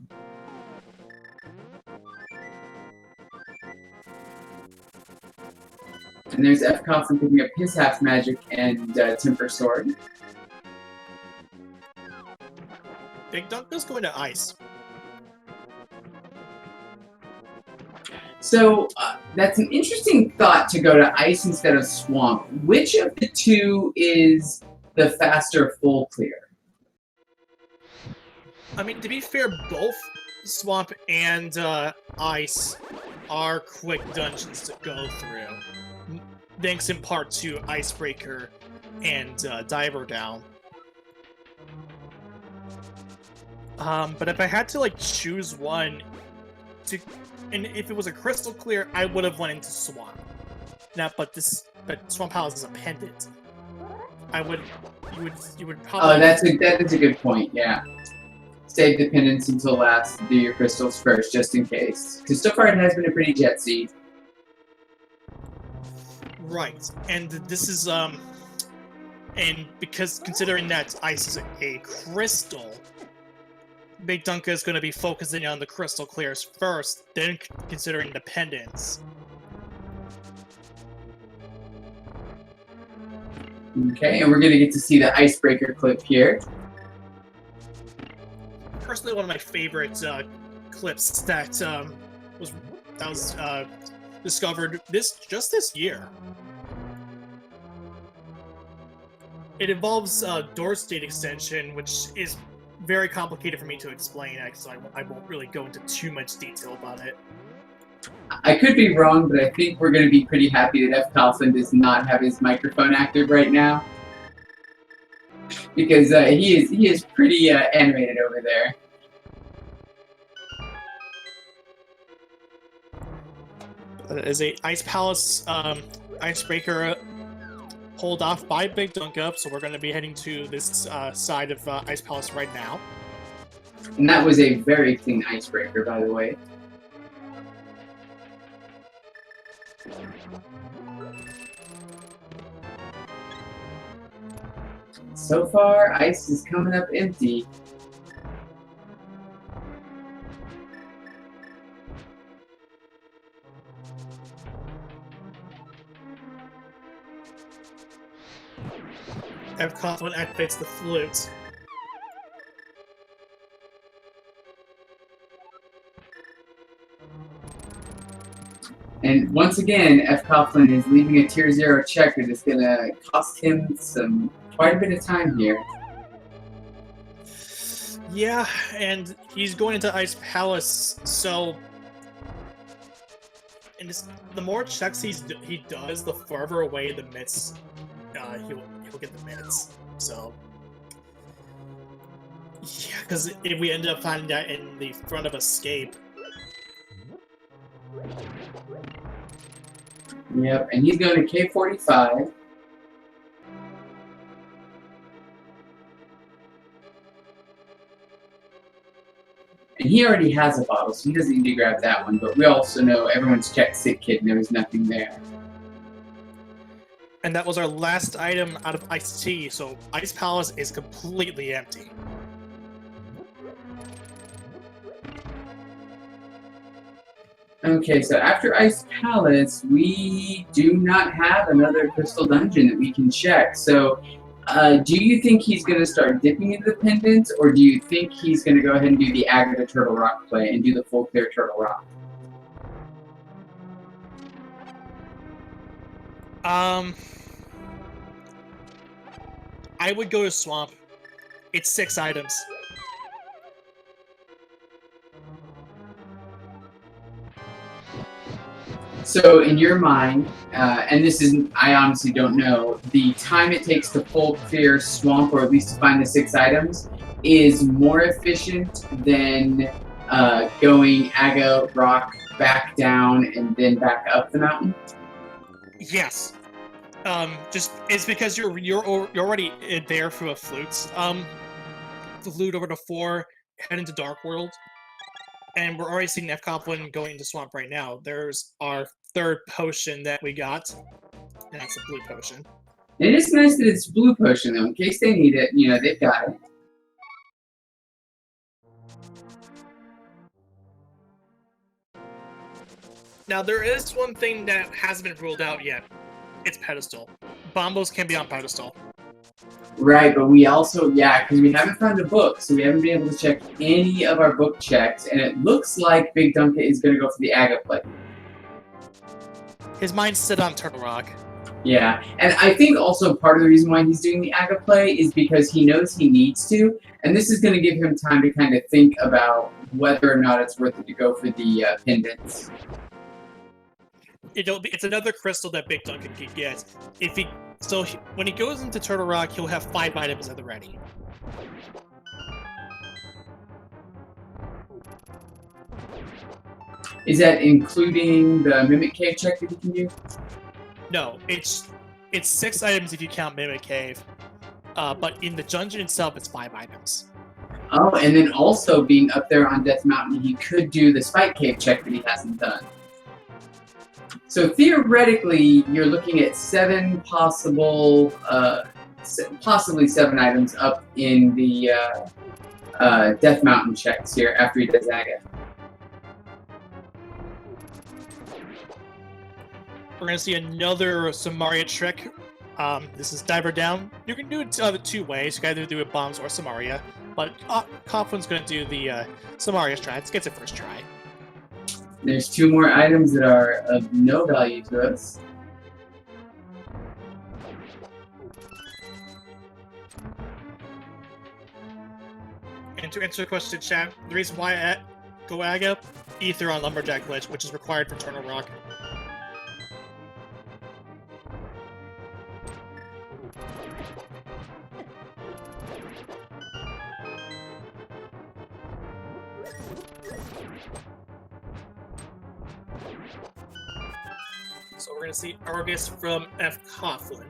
And there's fcoughlin picking up his half magic and temper sword. BigDunka's going to ice. So that's an interesting thought to go to ice instead of swamp. Which of the 2 is the faster full clear? I mean, to be fair, both swamp and ice are quick dungeons to go through, thanks in part to Icebreaker and Diver Down. But if I had to like choose one, and if it was a crystal clear, I would have went into Swamp. Now, but Swamp Palace is a pendant. You would probably. Oh, that's a good point. Yeah, save the pendants until last. Do your crystals first, just in case. Because so far it has been a pretty jet seed. Right, and this is and because considering that ice is a crystal, BigDunka is going to be focusing on the crystal clears first, then considering the pendants. Okay, and we're going to get to see the icebreaker clip here. Personally, one of my favorite clips that was discovered just this year. It involves door state extension, which is very complicated for me to explain, so I won't really go into too much detail about it. I could be wrong, but I think we're going to be pretty happy that fcoughlin does not have his microphone active right now. Because he is pretty animated over there. As a Ice Palace icebreaker pulled off by BigDunka, so we're going to be heading to this side of Ice Palace right now. And that was a very clean icebreaker, by the way. So far, ice is coming up empty. fcoughlin activates the flute. And once again, fcoughlin is leaving a tier 0 check that is going to cost him quite a bit of time here. Yeah, and he's going into Ice Palace, so... And the more checks he does, the further away the mitts he'll get the mitts. So... Yeah, because if we end up finding that in the front of Escape... Yep, and he's going to K45. And he already has a bottle, so he doesn't need to grab that one, but we also know everyone's checked Sick Kid and there was nothing there. And that was our last item out of Iced Tea, so Ice Palace is completely empty. Okay, so after Ice Palace, we do not have another crystal dungeon that we can check. So, do you think he's going to start dipping into the pendants, or do you think he's going to go ahead and do the Agatha Turtle Rock play and do the full clear Turtle Rock? I would go to Swamp. It's 6 items. So in your mind, and this isn't, I honestly don't know, the time it takes to full clear Swamp, or at least to find the 6 items, is more efficient than going Aga Rock back down and then back up the mountain? Yes. Just it's because you're already there for a flute. Flute over to 4, head into Dark World. And we're already seeing fcoughlin going into Swamp right now. There's our 3rd potion that we got. And that's a blue potion. It is nice that it's blue potion, though. In case they need it, you know, they've got it. Now, there is one thing that hasn't been ruled out yet. It's pedestal. Bombos can be on pedestal. Right, but we also, yeah, because we haven't found a book, so we haven't been able to check any of our book checks, and it looks like BigDunka is going to go for the Aga play. His mind's set on Turtle Rock. Yeah, and I think also part of the reason why he's doing the Aga play is because he knows he needs to, and this is going to give him time to kind of think about whether or not it's worth it to go for the pendants. It's another crystal that BigDunka can get. When he goes into Turtle Rock, he'll have 5 items at the ready. Is that including the Mimic Cave check that you can do? No, it's 6 items if you count Mimic Cave, but in the dungeon itself, it's 5 items. Oh, and then also being up there on Death Mountain, he could do the Spike Cave check that he hasn't done. So theoretically, you're looking at 7 possible, possibly 7 items up in the Death Mountain checks here after he does Aga. We're going to see another Samaria trick. This is Diver Down. You can do it 2 ways. You can either do it bombs or Samaria, but Coughlin's going to do the Samaria strat. It gets it first try. There's 2 more items that are of no value to us. And to answer the question, chat, the reason why I go Aga, Ether on Lumberjack glitch, which is required for Turtle Rock. So we're going to see Argus from fcoughlin.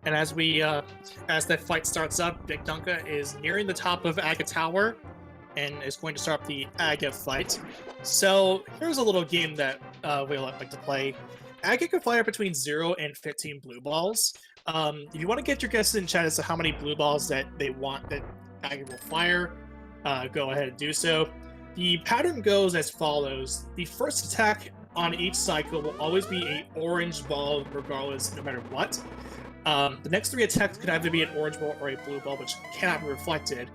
And as that fight starts up, BigDunka is nearing the top of Aga Tower and is going to start up the Aga fight. So here's a little game that we like to play. Aga can fire between 0 and 15 blue balls. If you want to get your guesses in chat as to how many blue balls that they want that Aga will fire, go ahead and do so. The pattern goes as follows. The first attack on each cycle will always be an orange ball regardless, no matter what. The next 3 attacks could either be an orange ball or a blue ball, which cannot be reflected.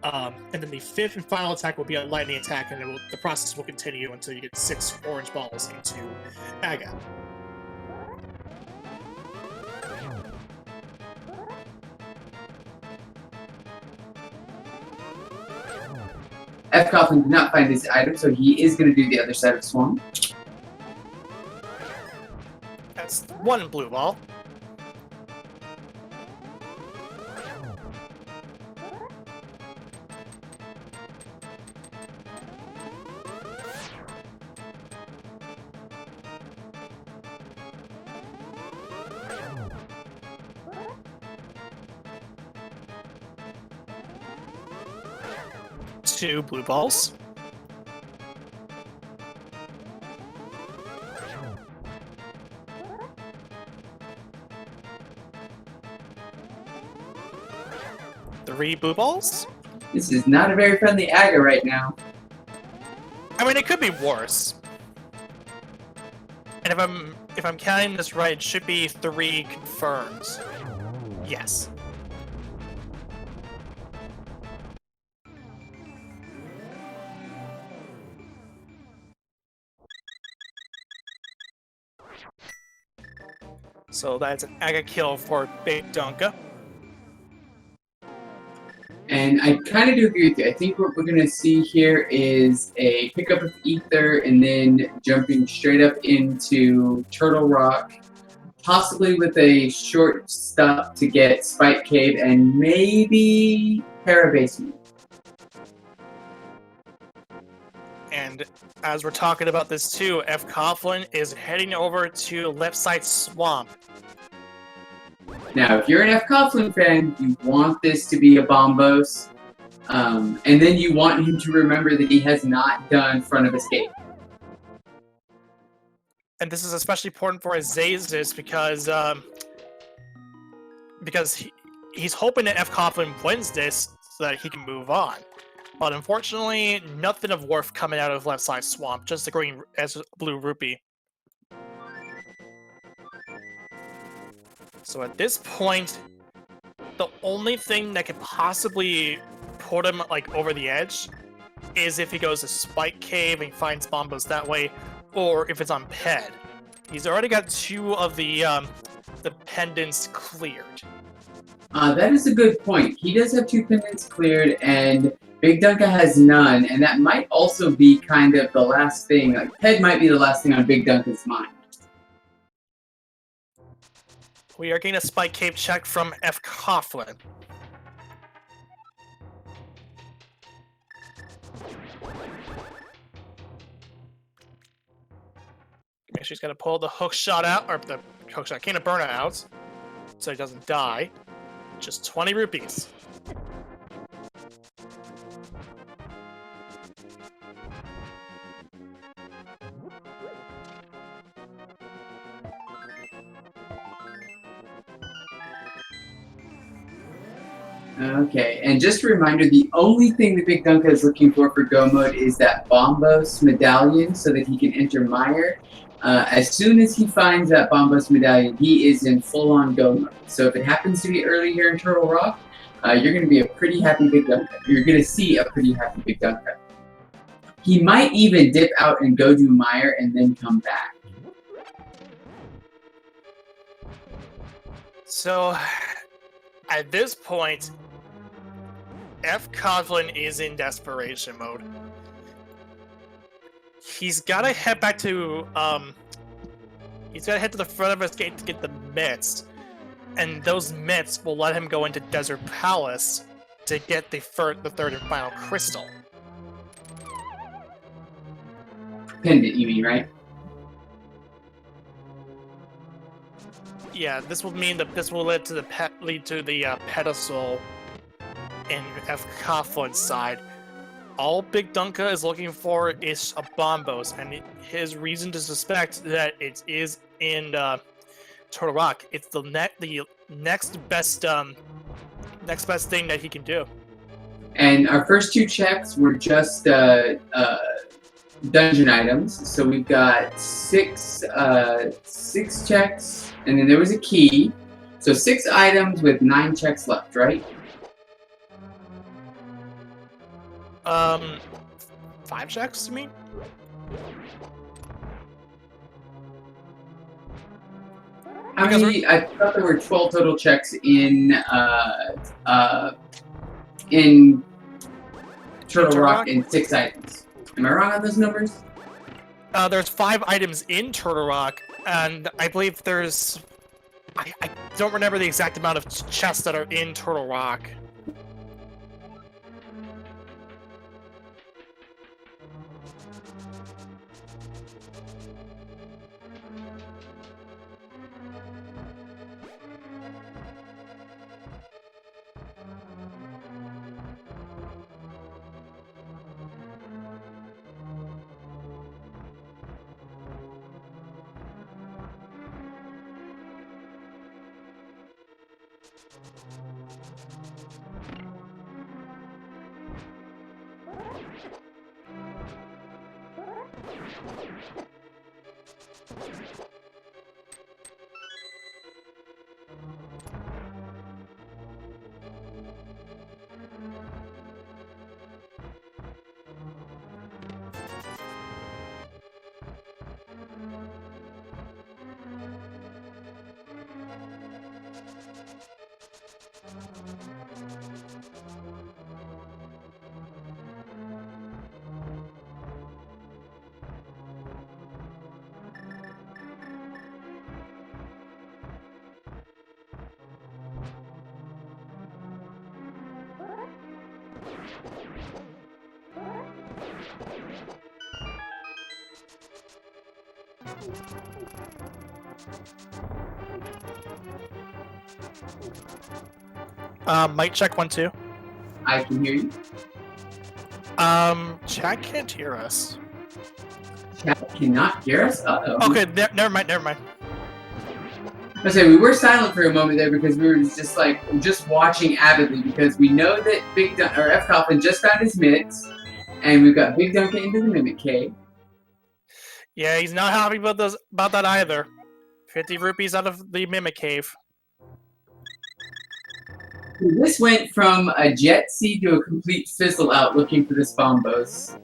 And then the 5th and final attack will be a lightning attack, and the process will continue until you get 6 orange balls into Aga. fcoughlin did not find his item, so he is going to do the other side of Swamp. That's 1 blue ball. Two blue balls. Three blue balls. This is not a very friendly Aga right now. I mean, it could be worse. And if I'm counting this right, it should be 3 confirmed. Yes. So that's an Aga kill for BigDunka. And I kind of do agree with you. I think what we're going to see here is a pickup of Ether and then jumping straight up into Turtle Rock, possibly with a short stop to get Spike Cave and maybe Parabasement. And as we're talking about this too, fcoughlin is heading over to left side swamp. Now, if you're an fcoughlin fan, you want this to be a Bombos, and then you want him to remember that he has not done Front of Escape. And this is especially important for Azazis because he's hoping that fcoughlin wins this so that he can move on. But unfortunately, nothing of worth coming out of left side swamp, just the green as blue rupee. So at this point, the only thing that could possibly put him like over the edge is if he goes to Spike Cave and finds Bombos that way, or if it's on Ped. He's already got 2 of the pendants cleared. That is a good point. He does have 2 pendants cleared, and BigDunka has none, and that might also be kind of the last thing. Like, Ped might be the last thing on BigDunka's mind. We are getting a Spike Cave check from fcoughlin. Make sure he's gonna pull the hook shot out, or the hook shot, can of burner out, so he doesn't die. Just 20 rupees. Okay, and just a reminder, the only thing the BigDunka is looking for Go Mode is that Bombos medallion so that he can enter Mire. As soon as he finds that Bombos medallion, he is in full-on Go Mode. So if it happens to be early here in Turtle Rock, you're going to be a pretty happy BigDunka. You're going to see a pretty happy BigDunka. He might even dip out and go do Mire and then come back. So, at this point, fcoughlin is in desperation mode. He's gotta head back to, he's gotta head to the front of his gate to get the mitts, and those mitts will let him go into Desert Palace to get the third and final crystal. Pendant, you mean, right? Yeah, this will mean that this will lead to the pedestal in fcoghlin's side. All BigDunka is looking for is a Bombos, and his reason to suspect that it is in Turtle Rock. It's the next best thing that he can do. And our first two checks were just dungeon items. So we've got six checks, and then there was a key. So 6 items with 9 checks left, right? 5 checks, you mean? How many? I thought there were 12 total checks in Turtle Rock and 6 items. Am I wrong on those numbers? There's 5 items in Turtle Rock, and I believe there's... I don't remember the exact amount of chests that are in Turtle Rock. Might check 1, 2. I can hear you. Chat can't hear us. Chat cannot hear us? Uh-oh. Okay, never mind. I say we were silent for a moment there because we were just watching avidly because we know that fcoughlin just found his mitts, and we've got BigDunka into the Mimic Cave. Yeah, he's not happy about that either. 50 rupees out of the Mimic Cave. This went from a jet seed to a complete fizzle out looking for this Bombos.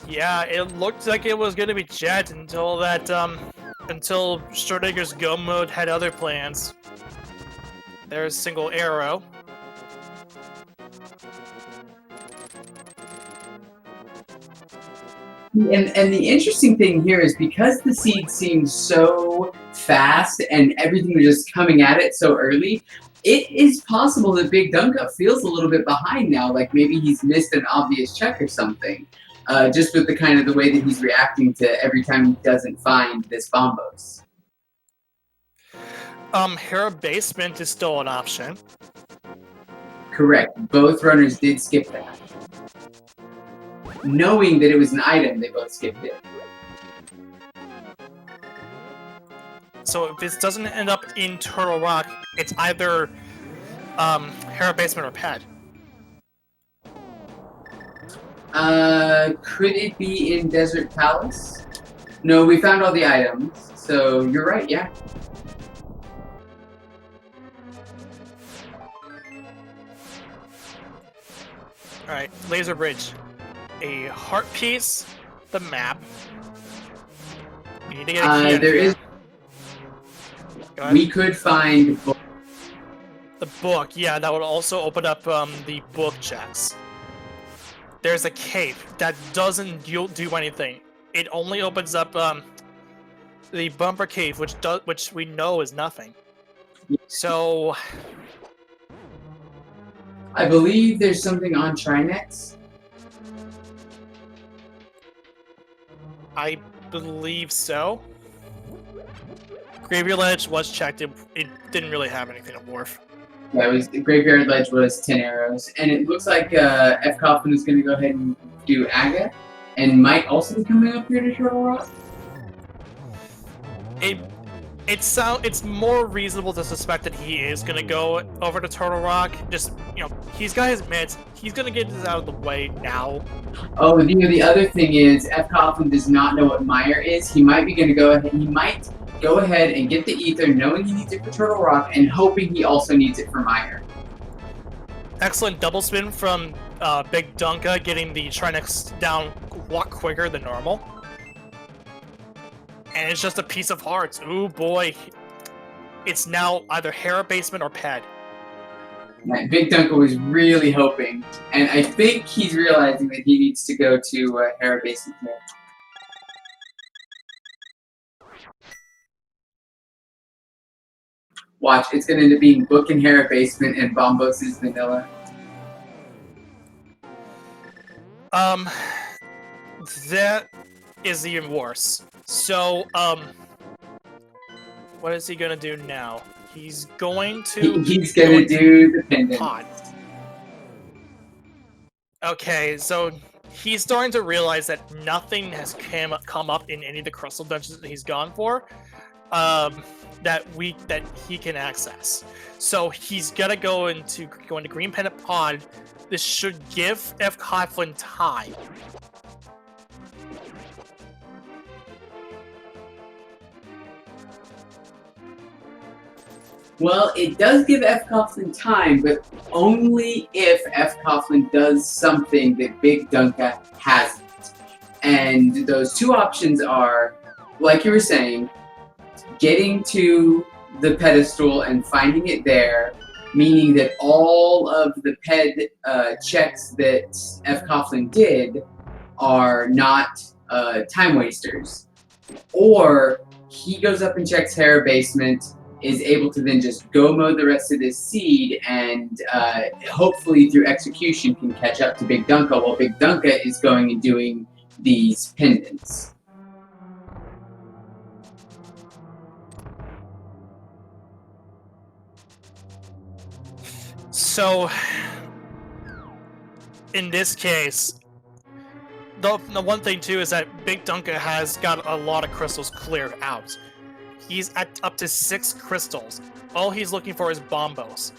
Yeah, it looked like it was gonna be Jet until until Schrodinger's Go Mode had other plans. There's Single Arrow. And the interesting thing here is because the seed seemed so fast and everything was just coming at it so early, It is possible that BigDunka feels a little bit behind now, like maybe he's missed an obvious check or something. Just with the kind of the way that he's reacting to every time he doesn't find this Bombos. Hera Basement is still an option. Correct. Both runners did skip that. Knowing that it was an item, they both skipped it. So if this doesn't end up in Turtle Rock, it's either Hera Basement or Ped. Could it be in Desert Palace? No, we found all the items, so you're right, yeah. Alright, Laser Bridge. A heart piece, the map. We need to get a key there is. We could find the book. Yeah, that would also open up the book checks. There's a cave that doesn't do anything. It only opens up the bumper cave, which we know is nothing. So I believe there's something on Trinex. I believe so. Graveyard Ledge was checked. It didn't really have anything of worth. Yeah, it was the Graveyard Ledge was 10 arrows, and it looks like fcoughlin is going to go ahead and do Aga, and might also be coming up here to Turtle Rock. It's more reasonable to suspect that he is gonna go over to Turtle Rock. Just, you know, he's got his mitts. He's gonna get this out of the way now. Oh, you know, the other thing is fcoughlin does not know what Mire is. He might be going to go ahead. He might go ahead and get the ether, knowing he needs it for Turtle Rock, and hoping he also needs it for Mire. Excellent double spin from BigDunka, getting the Trinex down a lot quicker than normal. And it's just a piece of hearts. Ooh boy. It's now either Hera Basement or Ped. BigDunka was really hoping, and I think he's realizing that he needs to go to Hera Basement here. Watch, it's going to end up being Book and Hera Basement and Bombos is vanilla. That is even worse. So, what is he gonna do now? He's going to... He's gonna do the pendant. Pod. Okay, so he's starting to realize that nothing has come up in any of the crystal dungeons that he's gone for, that he can access. So he's gonna go into Green Pendant Pod. This should give fcoughlin time. Well, it does give fcoughlin time, but only if fcoughlin does something that BigDunka hasn't. And those two options are, like you were saying, getting to the pedestal and finding it there, meaning that all of the checks that fcoughlin did are not time wasters. Or he goes up and checks Hera Basement, is able to then just go mow the rest of this seed, and hopefully through execution can catch up to BigDunka, while BigDunka is going and doing these pendants. So, in this case, the one thing too is that BigDunka has got a lot of crystals cleared out. He's at up to 6 crystals. All he's looking for is Bombos.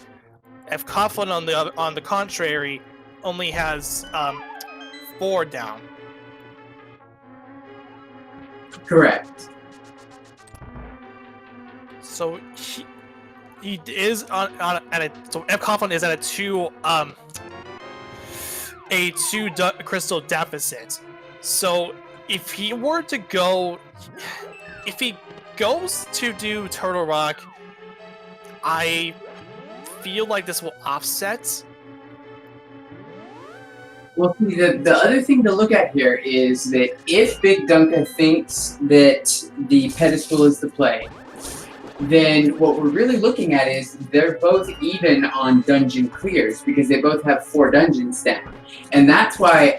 fcoughlin, on the contrary, only has 4 down. Correct. So he is so fcoughlin is at a 2 crystal deficit. So if he were to go, if he goes to do Turtle Rock, I feel like this will offset. Well, see, the other thing to look at here is that if BigDunka thinks that the pedestal is the play, then what we're really looking at is they're both even on dungeon clears because they both have 4 dungeons down. And that's why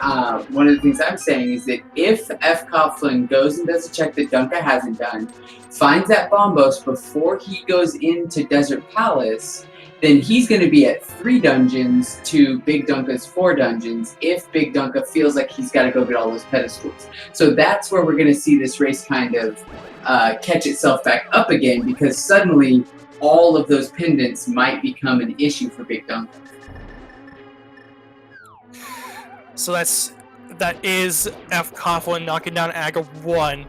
one of the things I'm saying is that if fcoughlin goes and does a check that Dunka hasn't done, finds that Bombos before he goes into Desert Palace, then he's going to be at 3 dungeons to BigDunka's 4 dungeons if BigDunka feels like he's got to go get all those pedestals. So that's where we're going to see this race kind of catch itself back up again, because suddenly all of those pendants might become an issue for BigDunka. So that is fcoughlin knocking down Aga 1,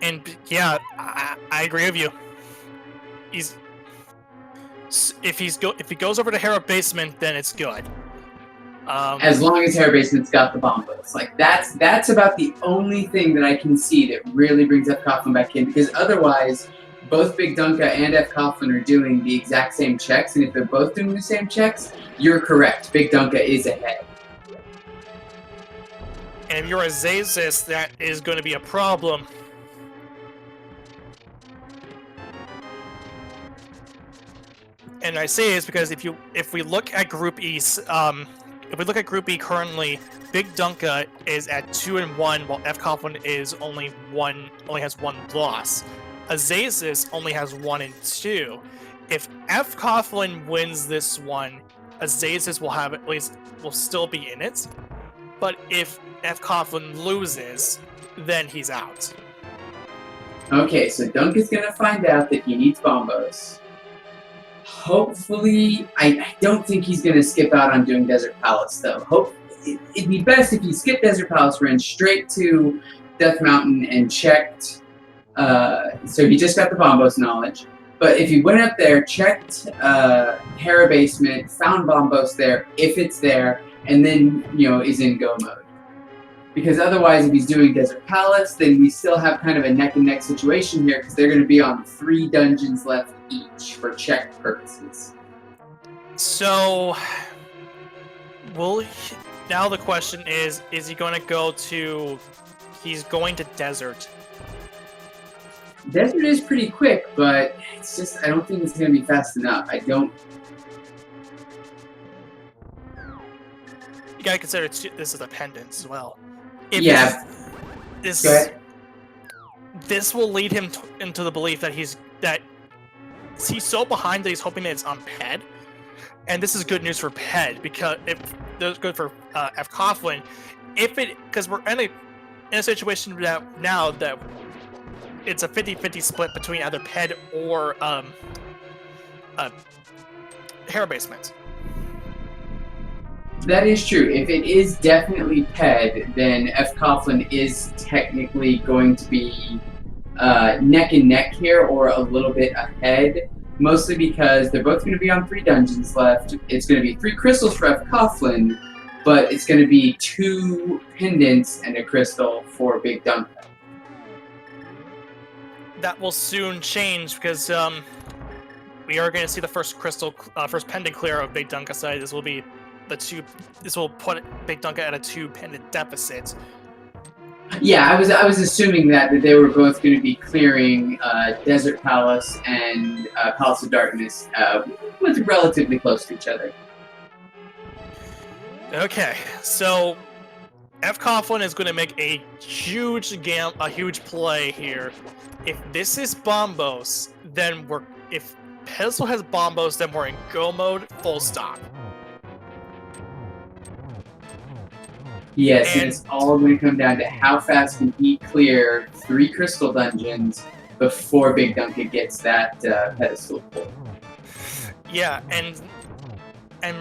and yeah, I agree with you. If he goes over to Hera Basement, then it's good. As long as Hera Basement's got the bombos, like that's about the only thing that I can see that really brings fcoughlin back in, because otherwise, both BigDunka and fcoughlin are doing the exact same checks, and if they're both doing the same checks, you're correct. BigDunka is ahead. And if you're a Zazis, that is going to be a problem. And I say this because if we look at Group E, if we look at Group E currently, BigDunka is at 2-1, while fcoughlin is only has 1 loss. Azazis only has 1 and 2. If fcoughlin wins this one, Azazis will still be in it. But if fcoughlin loses, then he's out. Okay, so Dunka's gonna find out that he needs bombos. Hopefully, I don't think he's going to skip out on doing Desert Palace, though. It'd be best if he skipped Desert Palace, ran straight to Death Mountain, and checked. So he just got the Bombos knowledge. But if he went up there, checked Hera Basement, found Bombos there, if it's there, and then, is in go mode. Because otherwise, if he's doing Desert Palace, then we still have kind of a neck-and-neck situation here, because they're going to be on 3 dungeons left each for check purposes. So, now the question is he going to go to... He's going to Desert. Desert is pretty quick, but it's just, I don't think it's going to be fast enough. You gotta consider this is a pendant as well. This will lead him into the belief that he's so behind that he's hoping that it's on Ped, and this is good news for Ped because if that's good for fcoughlin, because we're in a situation now that it's a 50-50 split between either Ped or Hera Basement. That is true. If it is definitely Ped, then fcoughlin is technically going to be neck and neck here, or a little bit ahead, mostly because they're both going to be on 3 dungeons left. It's going to be 3 crystals for fcoughlin, but it's going to be 2 pendants and a crystal for BigDunka. That will soon change because we are going to see the first pendant clear of BigDunka side. This will put BigDunka at a 2 pendant deficit. Yeah, I was assuming that they were both going to be clearing Desert Palace and Palace of Darkness with relatively close to each other. Okay, so fcoughlin is going to make a huge play here. If this is Bombos, then if Pedestal has Bombos, then we're in go mode, full stop. Yes, and it's all going to come down to how fast can he clear 3 crystal dungeons before BigDunka gets that pedestal pull. Yeah, and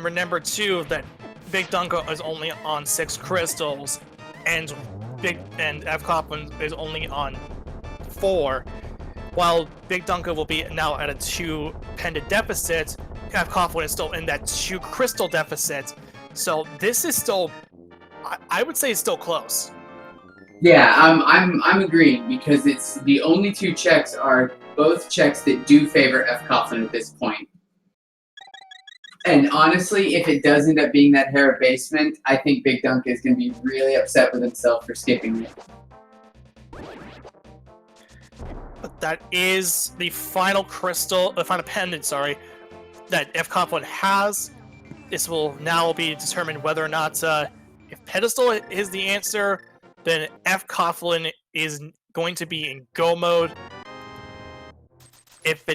remember too that BigDunka is only on 6 crystals, and fcoughlin is only on 4, while BigDunka will be now at a 2 pendant deficit. fcoughlin is still in that 2 crystal deficit, so this is still. I would say it's still close. Yeah, I'm agreeing, because it's the only 2 checks are both checks that do favor fcoughlin at this point. And honestly, if it does end up being that Hera Basement, I think BigDunka is going to be really upset with himself for skipping it. that is the final crystal, the final pendant, sorry, that fcoughlin has. This will now be determined whether or not, if pedestal is the answer, then fcoughlin is going to be in go mode. If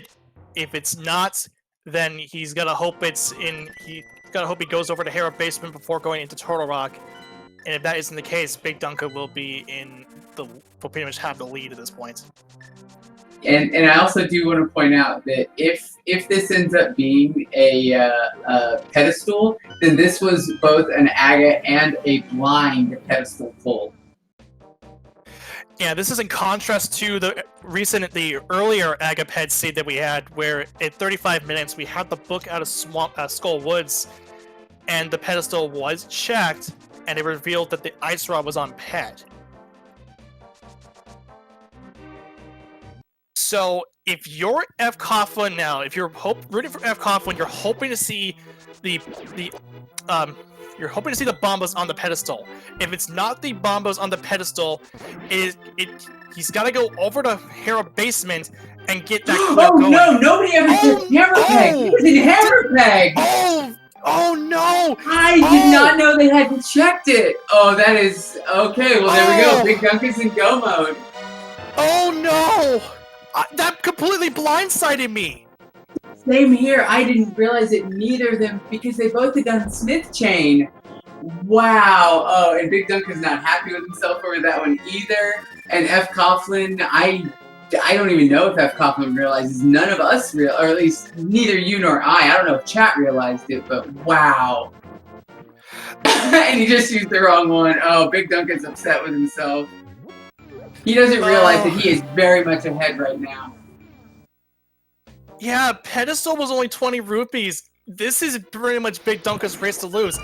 it's not, then he's gotta hope he goes over to Hero Basement before going into Turtle Rock. And if that isn't the case, BigDunka will pretty much have the lead at this point. And I also do want to point out that if this ends up being a pedestal, then this was both an aga and a blind pedestal pull. Yeah, this is in contrast to the earlier Agaped seed that we had, where at 35 minutes we had the book out of Skull Woods, and the pedestal was checked, and it revealed that the ice rod was on ped. So if you're fcoughlin now, if you're rooting for fcoughlin, you're hoping to see the bombas on the pedestal. If it's not the bombas on the pedestal, he's got to go over to Hero Basement and get that. Oh going. No! Nobody ever said hammer peg. It was in hammer peg. Oh no! I did not know they hadn't checked it. Oh, that is okay. Well, there we go. BigDunka's in go mode. Oh no! That completely blindsided me. Same here. I didn't realize it neither of them because they both had done Smith Chain. Wow. Oh, and BigDunka's not happy with himself over that one either. And fcoughlin, I don't even know if fcoughlin realizes. None of us or at least neither you nor I don't know if chat realized it, but wow. And he just used the wrong one. Oh, BigDunka's upset with himself. He doesn't realize that he is very much ahead right now. Yeah, pedestal was only 20 rupees. This is pretty much BigDunka's race to lose.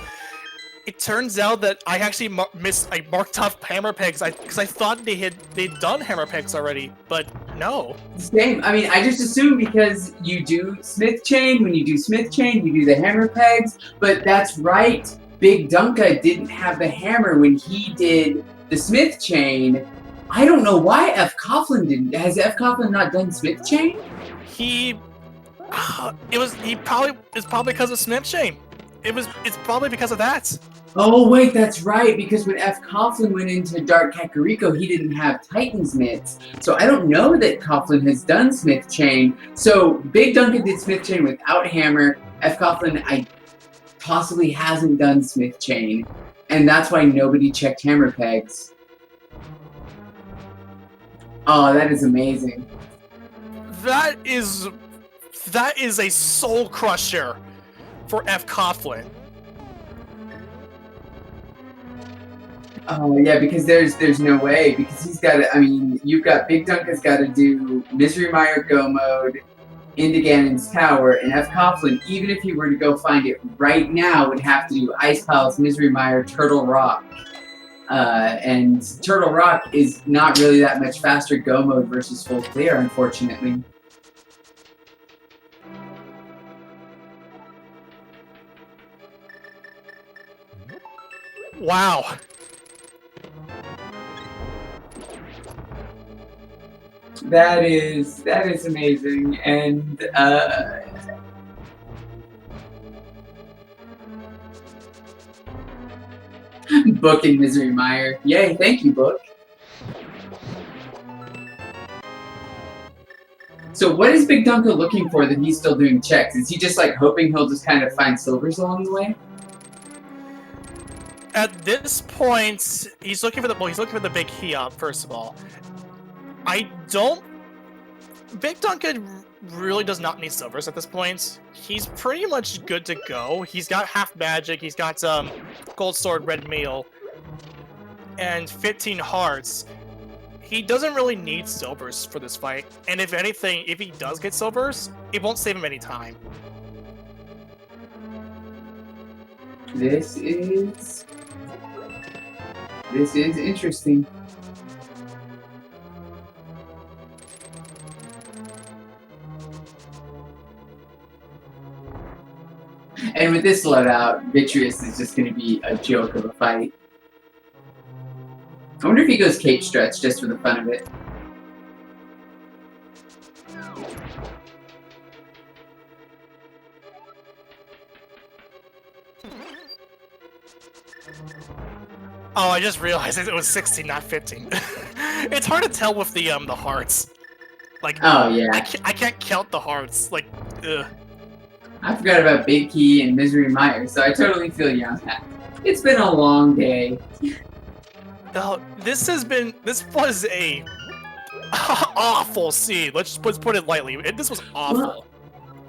It turns out that I actually marked off hammer pegs because I thought they'd done hammer pegs already, but no. Same. I mean, I just assumed because you do Smith Chain. When you do Smith Chain, you do the hammer pegs. But that's right. BigDunka didn't have the hammer when he did the Smith Chain. I don't know why fcoughlin didn't. Has fcoughlin not done Smith Chain? It's probably because of Smith Chain. It's probably because of that. Oh wait, that's right. Because when fcoughlin went into Dark Kakariko, he didn't have Titan's mitts. So I don't know that Coughlin has done Smith Chain. So BigDunka did Smith Chain without hammer. fcoughlin, possibly hasn't done Smith Chain, and that's why nobody checked hammer pegs. Oh, that is amazing. That is a soul crusher for fcoughlin. Oh yeah, because there's no way, because he's got to. I mean, you've got BigDunka's got to do Misery Mire go mode into Ganon's Tower, and fcoughlin, even if he were to go find it right now, would have to do Ice Palace, Misery Mire, Turtle Rock. And Turtle Rock is not really that much faster go mode versus full clear, unfortunately. Wow. That is amazing, and Book and Misery Mire. Yay, thank you, Book. So what is BigDunka looking for that he's still doing checks? Is he just like hoping he'll just kind of find silvers along the way? At this point, he's looking for the big Hiop, first of all. BigDunka really does not need silvers at this point. He's pretty much good to go. He's got half magic, he's got gold sword, red meal, and 15 hearts. He doesn't really need silvers for this fight, and if anything, if he does get silvers, it won't save him any time. This is interesting. And with this loadout, Vitreous is just going to be a joke of a fight. I wonder if he goes Cape Stretch just for the fun of it. Oh, I just realized it was 16, not 15. It's hard to tell with the hearts. Like, Oh yeah, I can't count the hearts. Like, ugh. I forgot about Big Key and Misery Meyer, so I totally feel you on that. It's been a long day. Oh, this was a awful seed. Let's put it lightly. This was awful.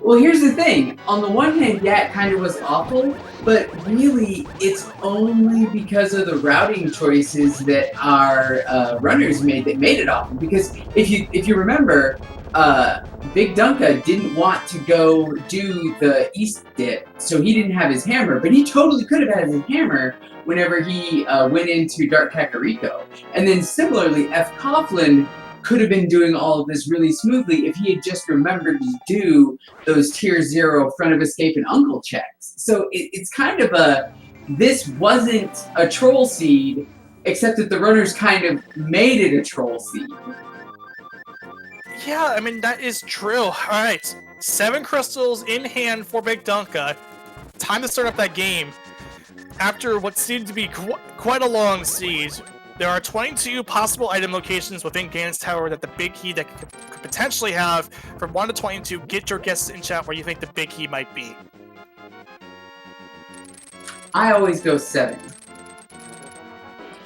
Well, here's the thing. On the one hand, yeah, it kind of was awful, but really, it's only because of the routing choices that our runners made that made it awful. Because if you remember, BigDunka didn't want to go do the East dip, so he didn't have his hammer, but he totally could have had his hammer whenever he went into Dark Kakariko. And then similarly, fcoughlin could have been doing all of this really smoothly if he had just remembered to do those tier 0 front of escape and uncle checks. So it's kind of this wasn't a troll seed, except that the runners kind of made it a troll seed. Yeah, I mean, that is true. Alright, 7 crystals in hand for BigDunka. Time to start up that game. After what seemed to be quite a long siege, there are 22 possible item locations within Ganon's Tower that the big key that could potentially have from 1 to 22. Get your guesses in chat where you think the big key might be. I always go 7.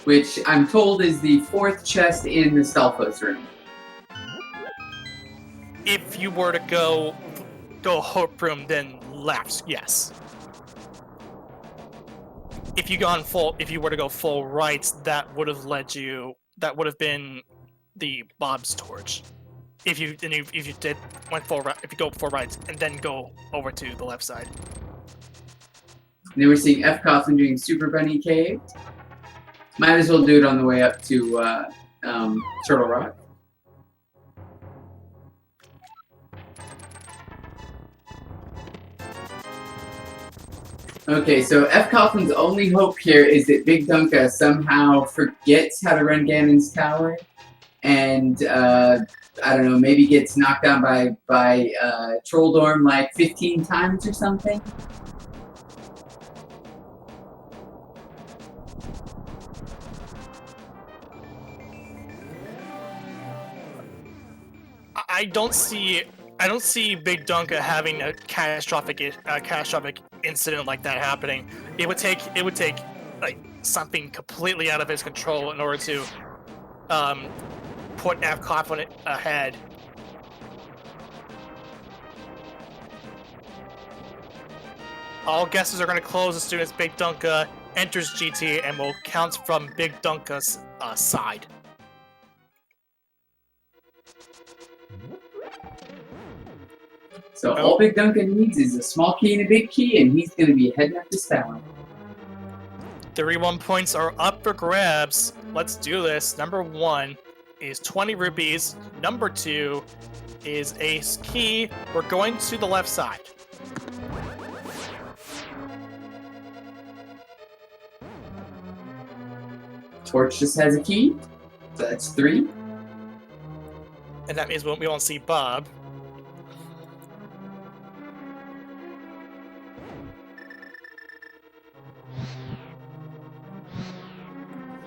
Which I'm told is the 4th chest in the Stalfos room. If you were to go Hope Room, then left, yes. If you were to go full right, that would have been the Bob's torch. If you go full right and then go over to the left side. And then we're seeing fcoughlin doing Super Bunny Cave. Might as well do it on the way up to Turtle Rock. Okay, so fcoghlin's only hope here is that BigDunka somehow forgets how to run Ganon's Tower, and I don't know, maybe gets knocked down by Trolldorm like 15 times or something. I don't see BigDunka having a catastrophic incident like that happening. It would take like something completely out of his control in order to put fcoughlin ahead. All guesses are going to close as soon as BigDunka enters GT, and will count from BigDunka's side. So all BigDunka needs is a small key and a big key, and he's going to be heading up this tower. 31 points are up for grabs. Let's do this. Number 1 is 20 rupees. Number 2 is a key. We're going to the left side. Torch just has a key, so that's 3. And that means we won't see Bob.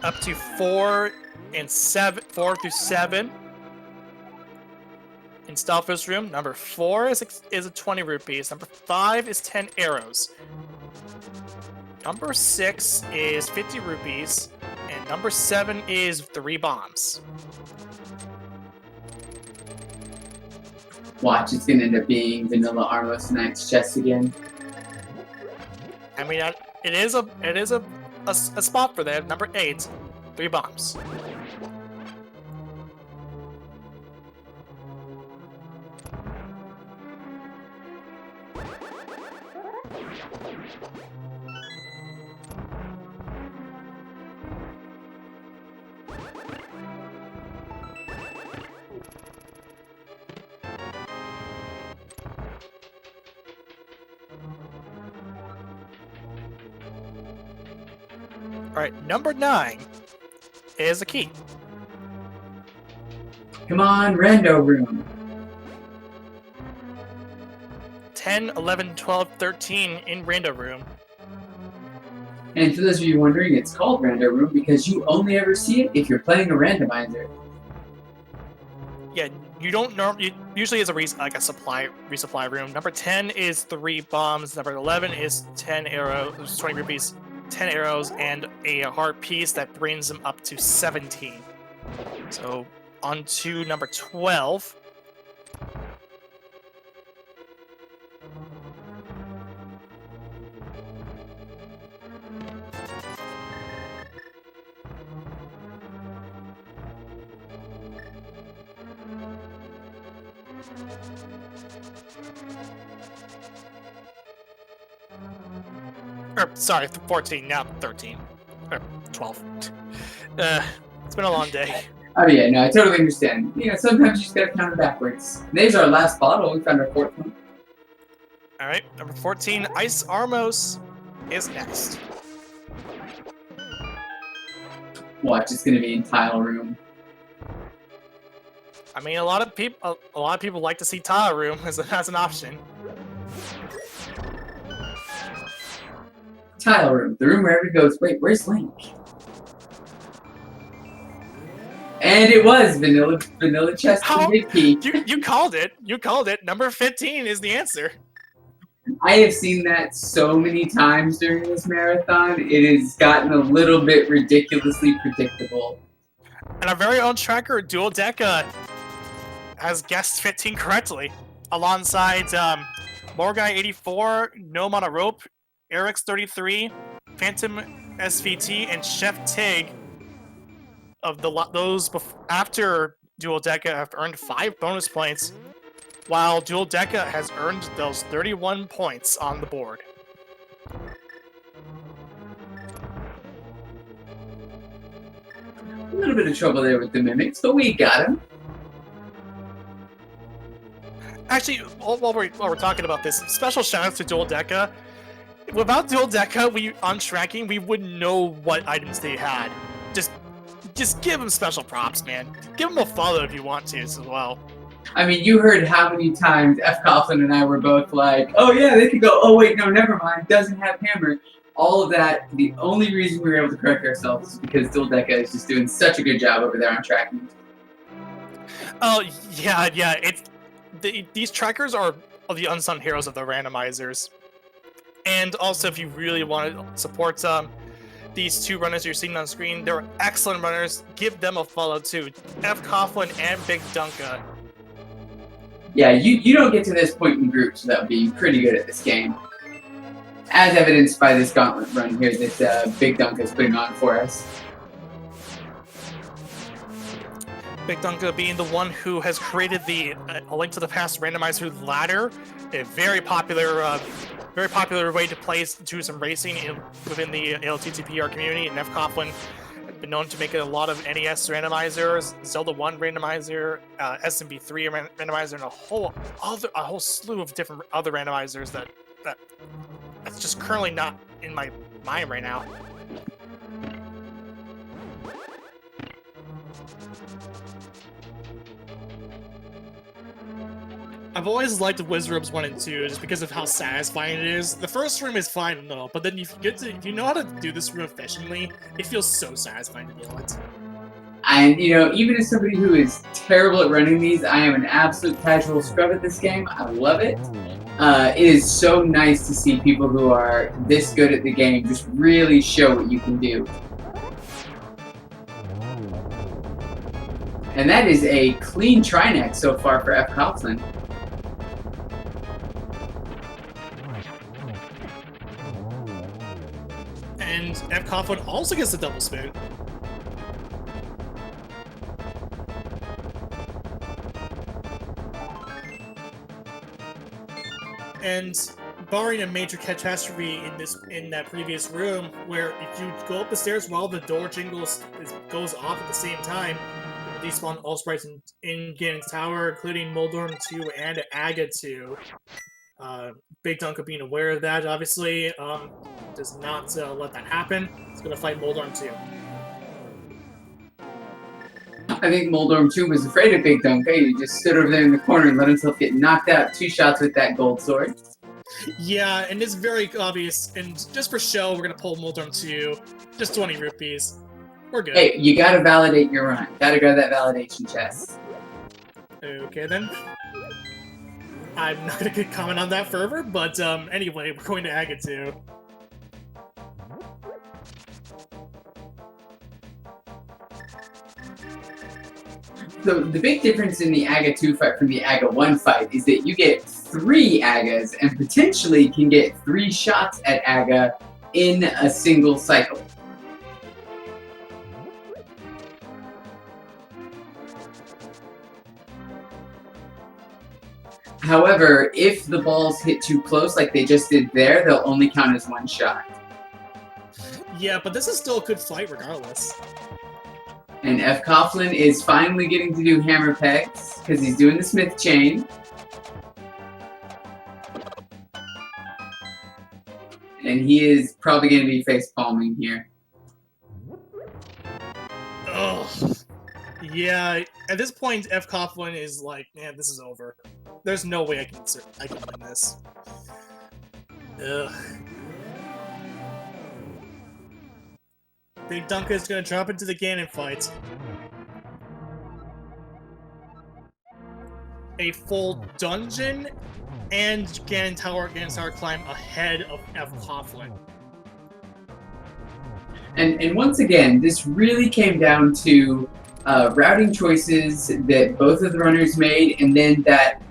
Up to 4 through 7 in Stalfos room. Number 4 is a 20 rupees. Number 5 is 10 arrows. Number 6 is 50 rupees, and number 7 is 3 bombs. Watch, it's gonna end up being Vanilla Armos Knight's chest again. I mean, it is a spot for that. Number 8, 3 bombs. Alright, number 9 is a key. Come on, Rando room. 10, 11, 12, 13 in Rando room. And for those of you wondering, it's called Rando Room because you only ever see it if you're playing a randomizer. Yeah, you don't normally. Usually, it's a resupply room. Number 10 is 3 bombs. Number 11 is 10 arrows, 20 rupees, 10 arrows, and a heart piece that brings them up to 17. So on to number 12. Sorry, 14, now 13. Or 12. It's been a long day. Oh yeah, no, I totally understand. You know, sometimes you just gotta count it backwards. There's our last bottle. We found our 4th one. Alright, number 14, Ice Armos is next. Watch, it's gonna be in Tile Room. I mean, a lot of people like to see Tile Room as an option. Tile Room, the room where everybody goes, wait, where's Link? And it was Vanilla Chest and Big P. You called it. You called it. Number 15 is the answer. I have seen that so many times during this marathon. It has gotten a little bit ridiculously predictable. And our very own tracker, BigDunka, has guessed 15 correctly, alongside Morguy84, Gnome on a Rope, Eric's33, Phantom SVT, and Chef Tig. Of those after BigDunka have earned 5 bonus points, while BigDunka has earned those 31 points on the board. A little bit of trouble there with the mimics, but we got him. Actually, while we're talking about this, special shoutouts to BigDunka. Without BigDunka, on tracking, we wouldn't know what items they had. Just give them special props, man. Give them a follow if you want to as well. I mean, you heard how many times fcoughlin and I were both like, oh yeah, they could go, oh wait, no, never mind, doesn't have hammer. All of that, the only reason we were able to correct ourselves is because BigDunka is just doing such a good job over there on tracking. Oh, yeah, these trackers are the unsung heroes of the randomizers. And also, if you really want to support these 2 runners you're seeing on screen, they're excellent runners. Give them a follow too. fcoughlin and BigDunka. Yeah, you don't get to this point in groups without being pretty good at this game. As evidenced by this gauntlet run here that BigDunka is putting on for us. BigDunka being the one who has created the A Link to the Past randomizer ladder, a very popular way to play do some racing within the LTTPR community, and fcoughlin has been known to make a lot of NES randomizers, Zelda 1 randomizer, SMB 3 randomizer, and a whole slew of different other randomizers that's just currently not in my mind right now. I've always liked Wizard Rooms 1 and 2 just because of how satisfying it is. The first room is fine and all, but then if you know how to do this room efficiently, it feels so satisfying to deal with. And, you know, even as somebody who is terrible at running these, I am an absolute casual scrub at this game. I love it. It is so nice to see people who are this good at the game just really show what you can do. And that is a clean Trinex so far for fcoughlin. And fcoughlin also gets a double spoon. And barring a major catastrophe in that previous room, where if you go up the stairs while the door goes off at the same time, despawn all sprites in Ganon's Tower, including Moldorm 2 and Aga 2. BigDunka being aware of that, obviously, does not let that happen. He's going to fight Moldorm 2. I think Moldorm 2 was afraid of BigDunka. He just stood over there in the corner and let himself get knocked out 2 shots with that gold sword. Yeah, and it's very obvious. And just for show, we're gonna pull Muldrum 2. Just 20 rupees. We're good. Hey, you gotta validate your run. Gotta grab that validation chest. Okay then. I'm not gonna comment on that further, but anyway, we're going to Aga 2. So the big difference in the Aga 2 fight from the Aga 1 fight is that you get 3 Agas and potentially can get 3 shots at Aga in a single cycle. However, if the balls hit too close like they just did there, they'll only count as 1 shot. Yeah, but this is still a good fight regardless. And fcoughlin is finally getting to do hammer pegs because he's doing the Smith chain. And he is probably going to be face palming here. Ugh. Yeah, at this point, fcoughlin is like, man, this is over. There's no way I can win this. Ugh. BigDunka is gonna drop into the Ganon fight. A full dungeon and Ganon Tower climb ahead of fcoughlin. And once again, this really came down to routing choices that both of the runners made, and then that,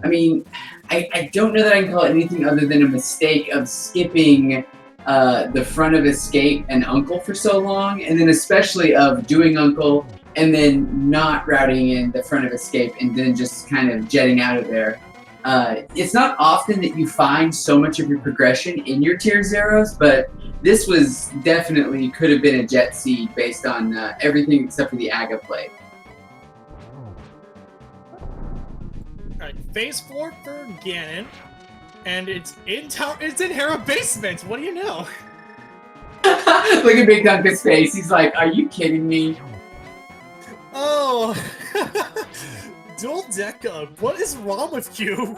I mean, I don't know that I can call it anything other than a mistake of skipping the front of Escape and Uncle for so long, and then especially of doing Uncle and then not routing in the front of Escape and then just kind of jetting out of there. It's not often that you find so much of your progression in your tier zeros, but this was definitely could have been a jet seed based on everything except for the Aga play. Alright, phase 4 for Ganon. And it's in Hera Basement. What do you know? Look at BigDunka's face. He's like, "Are you kidding me?" Oh, Dual Deca. What is wrong with you?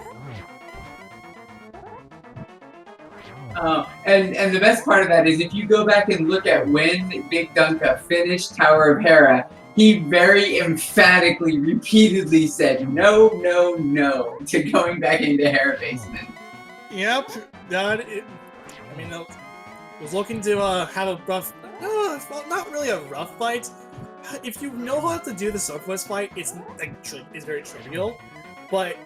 And the best part of that is if you go back and look at when BigDunka finished Tower of Hera, he very emphatically, repeatedly said no, no, no to going back into Hera Basement. Yep, I mean, I was looking to have a rough, not really a rough fight. If you know how to do the Southwest fight, it's very trivial. But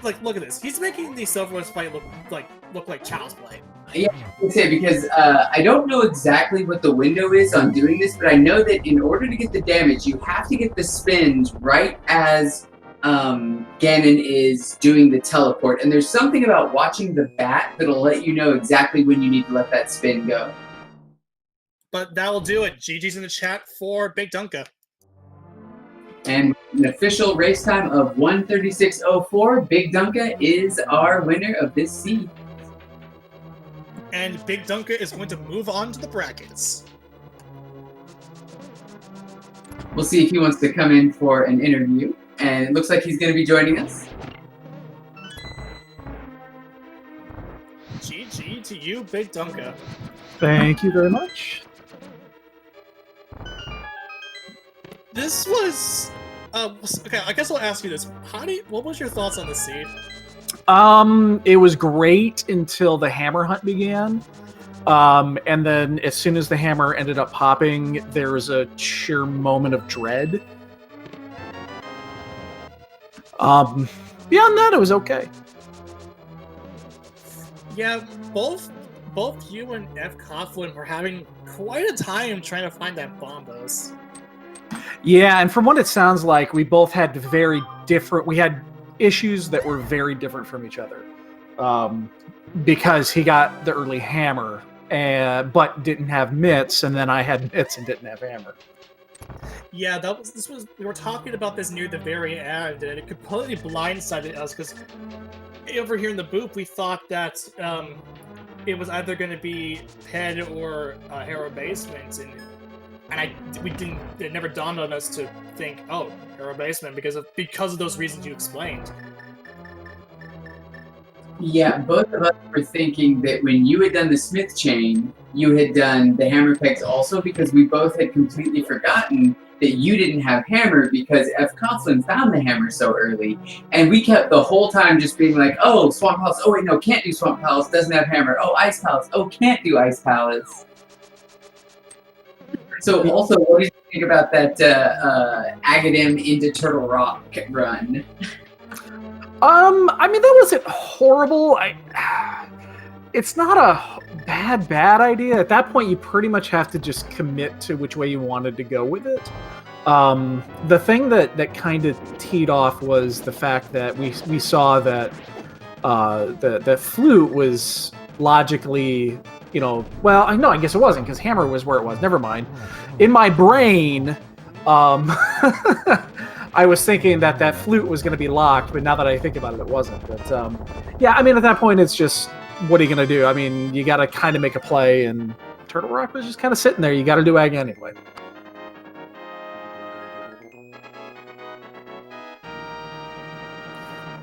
like look at this. He's making the Southwest fight look like child's play. Yeah, I would say because I don't know exactly what the window is on doing this, but I know that in order to get the damage, you have to get the spins right as Ganon is doing the teleport, and there's something about watching the bat that'll let you know exactly when you need to let that spin go. But that'll do it. GG's in the chat for BigDunka. And an official race time of 1:36.04. BigDunka is our winner of this seed. And BigDunka is going to move on to the brackets. We'll see if he wants to come in for an interview. And it looks like he's going to be joining us. GG to you, BigDunka. Thank you very much. This was... okay, I guess I'll ask you this. What was your thoughts on the seed? It was great until the hammer hunt began. And then as soon as the hammer ended up popping, there was a sheer moment of dread. Beyond that, it was okay. Yeah, both you and fcoughlin were having quite a time trying to find that bombos. Yeah, and from what it sounds like, we both had very different... We had issues that were very different from each other. Because he got the early hammer, but didn't have mitts, and then I had mitts and didn't have hammer. Yeah, we were talking about this near the very end, and it completely blindsided us, because over here in the booth, we thought that it was either going to be Ped or Hera Basement, it never dawned on us to think, oh, Hera Basement, because of those reasons you explained. Yeah, both of us were thinking that when you had done the Smith chain, you had done the hammer pegs also, because we both had completely forgotten that you didn't have hammer because fcoughlin found the hammer so early. And we kept the whole time just being like, oh, Swamp Palace, oh wait, no, can't do Swamp Palace, doesn't have hammer. Oh, Ice Palace, oh, can't do Ice Palace. So also, what did you think about that Agadim into Turtle Rock run? I mean, that wasn't horrible. It's not a bad idea. At that point, you pretty much have to just commit to which way you wanted to go with it. The thing that kind of teed off was the fact that we saw that the flute was logically, well, I guess it wasn't, because hammer was where it was. Never mind. In my brain, I was thinking that flute was going to be locked, but now that I think about it, it wasn't. But yeah, I mean, at that point, it's just, what are you going to do? I mean, you got to kind of make a play, and Turtle Rock was just kind of sitting there. You got to do Ag anyway.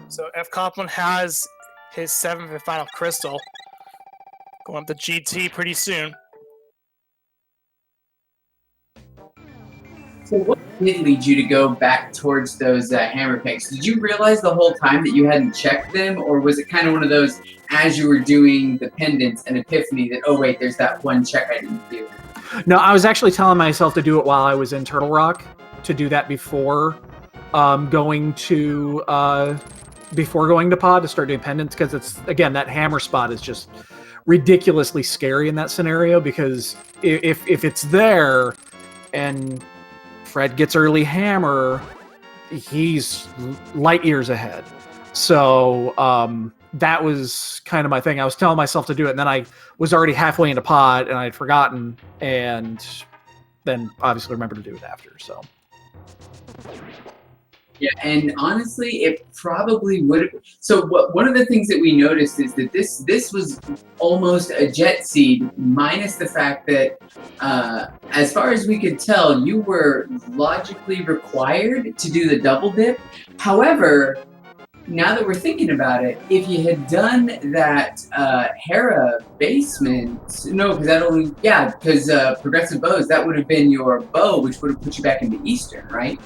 So fcoughlin has his 7th and final crystal. Going up to GT pretty soon. So what did lead you to go back towards those hammer pegs? Did you realize the whole time that you hadn't checked them, or was it kind of one of those, as you were doing the pendants, an epiphany that, oh wait, there's that one check I didn't do? No, I was actually telling myself to do it while I was in Turtle Rock, to do that before going to pod to start doing pendants, because it's, again, that hammer spot is just ridiculously scary in that scenario, because if it's there and Fred gets early hammer, he's light years ahead. So that was kind of my thing. I was telling myself to do it, and then I was already halfway into pod, and I had forgotten, and then obviously remembered to do it after. So yeah, and honestly, it probably would have. So one of the things that we noticed is that this was almost a jet seed, minus the fact that, as far as we could tell, you were logically required to do the double dip. However, now that we're thinking about it, if you had done that Hera basement, no, because progressive bows, that would have been your bow, which would have put you back into Eastern, right?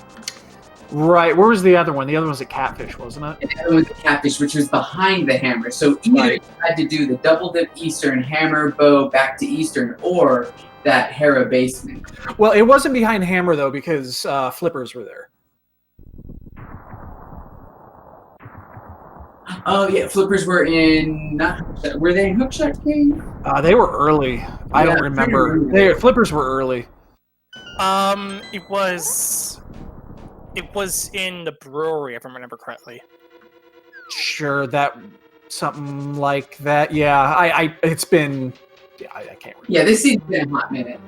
Right. Where was the other one? The other one was a Catfish, wasn't it? And the other one was the Catfish, which was behind the hammer. So either you had to do the double dip Eastern, hammer, bow, back to Eastern, or that Hera basement. Well, it wasn't behind hammer, though, because flippers were there. Oh, yeah, flippers were in... Were they in Hookshot Cave? They were early. I don't remember. Flippers were early. It was in the brewery, if I remember correctly. Sure, something like that. Yeah, it's been. Yeah, I can't remember. Yeah, this season's been a hot minute.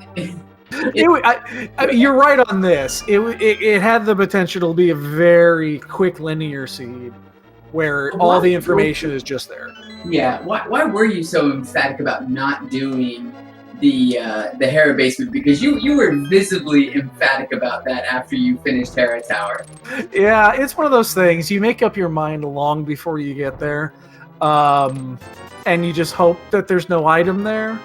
You're right on this. It had the potential to be a very quick linear seed, where all the information is just there. Yeah. Why were you so emphatic about not doing the Hera basement? Because you were visibly emphatic about that after you finished Hera Tower. Yeah, it's one of those things. You make up your mind long before you get there, and you just hope that there's no item there.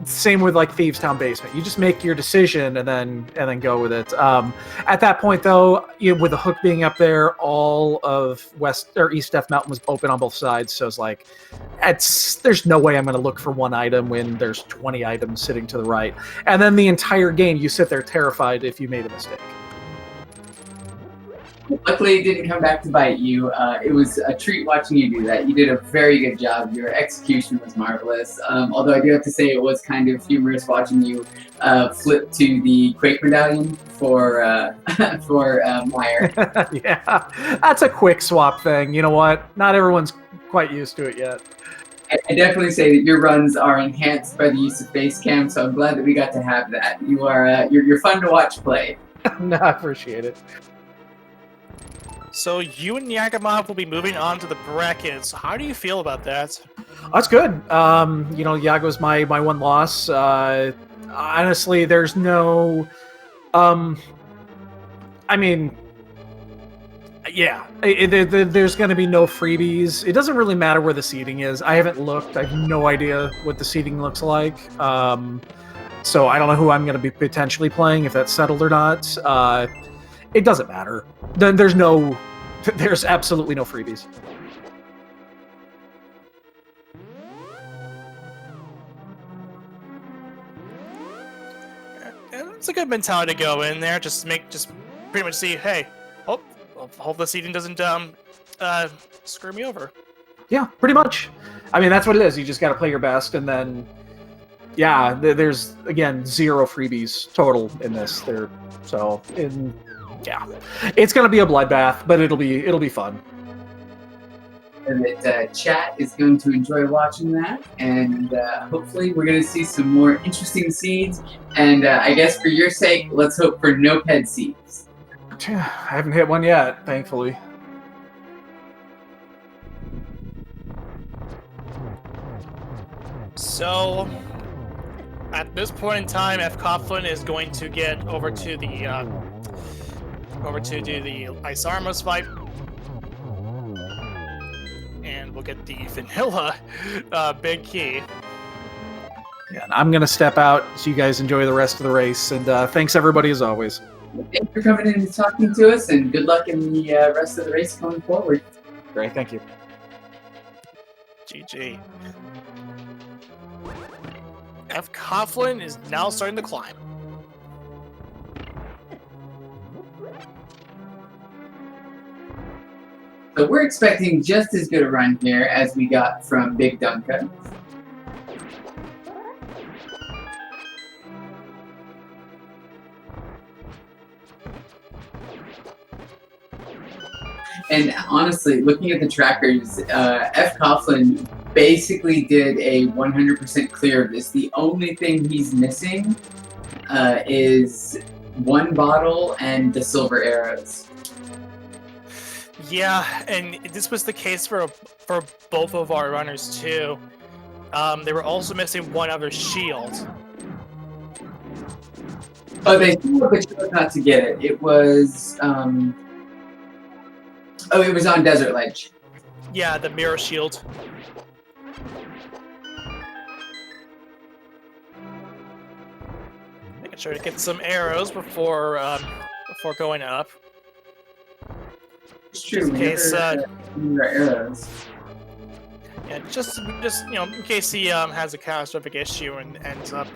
Same with like Thieves Town basement. You just make your decision and then go with it. At that point, though, with the hook being up there, all of West or East Death Mountain was open on both sides. So it's like, there's no way I'm going to look for one item when there's 20 items sitting to the right. And then the entire game, you sit there terrified if you made a mistake. Luckily, it didn't come back to bite you. It was a treat watching you do that. You did a very good job. Your execution was marvelous. Although I do have to say it was kind of humorous watching you flip to the Quake medallion for Meyer. Yeah, that's a quick swap thing. You know what? Not everyone's quite used to it yet. I definitely say that your runs are enhanced by the use of face cam, so I'm glad that we got to have that. You are you're fun to watch play. No, I appreciate it. So you and Yakimov will be moving on to the brackets. How do you feel about that? That's good. Yago's my one loss. Honestly, there's no... I mean, Yeah, there's going to be no freebies. It doesn't really matter where the seating is. I haven't looked. I have no idea what the seating looks like. So I don't know who I'm going to be potentially playing, if that's settled or not. It doesn't matter. Then there's absolutely no freebies. It's a good mentality to go in there. Just pretty much see, hey, hope the seating doesn't screw me over. Yeah, pretty much. I mean, that's what it is. You just got to play your best, and then, yeah, there's again 0 freebies total in this. Yeah, it's gonna be a bloodbath, but it'll be fun. And that chat is going to enjoy watching that, and hopefully we're going to see some more interesting seeds. And I guess for your sake, let's hope for no ped seeds. I haven't hit one yet, thankfully. So, at this point in time, fcoughlin is going to get over to do the Ice Armos fight, and we'll get the vanilla big key. Yeah, and I'm gonna step out so you guys enjoy the rest of the race. And thanks everybody as always. Thanks for coming in and talking to us, and good luck in the rest of the race going forward. Great, thank you. GG. fcoughlin is now starting to climb. So we're expecting just as good a run here as we got from BigDunka. And honestly, looking at the trackers, fcoughlin basically did a 100% clear of this. The only thing he's missing is 1 bottle and the silver arrows. Yeah, and this was the case for both of our runners too. They were also missing 1 other shield. Oh, they still chose not to get it. It was it was on Desert Ledge. Yeah, the mirror shield. Making sure to get some arrows before going up. It's true. In case, arrows. Yeah, just in case he has a catastrophic issue and ends up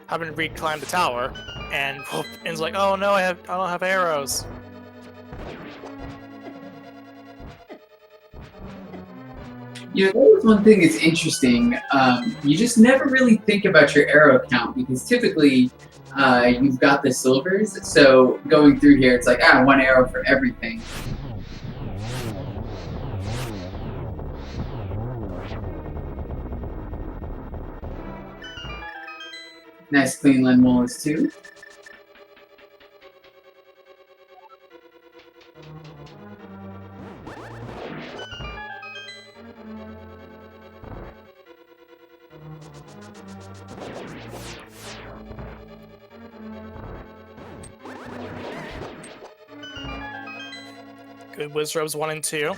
having to reclimb the tower, and it's like, oh no, I don't have arrows. You know, that was one thing that's interesting. You just never really think about your arrow count, because typically you've got the silvers. So going through here, it's like, 1 arrow for everything. Nice clean Len Mullins too. Good Wizrobes 1 and 2.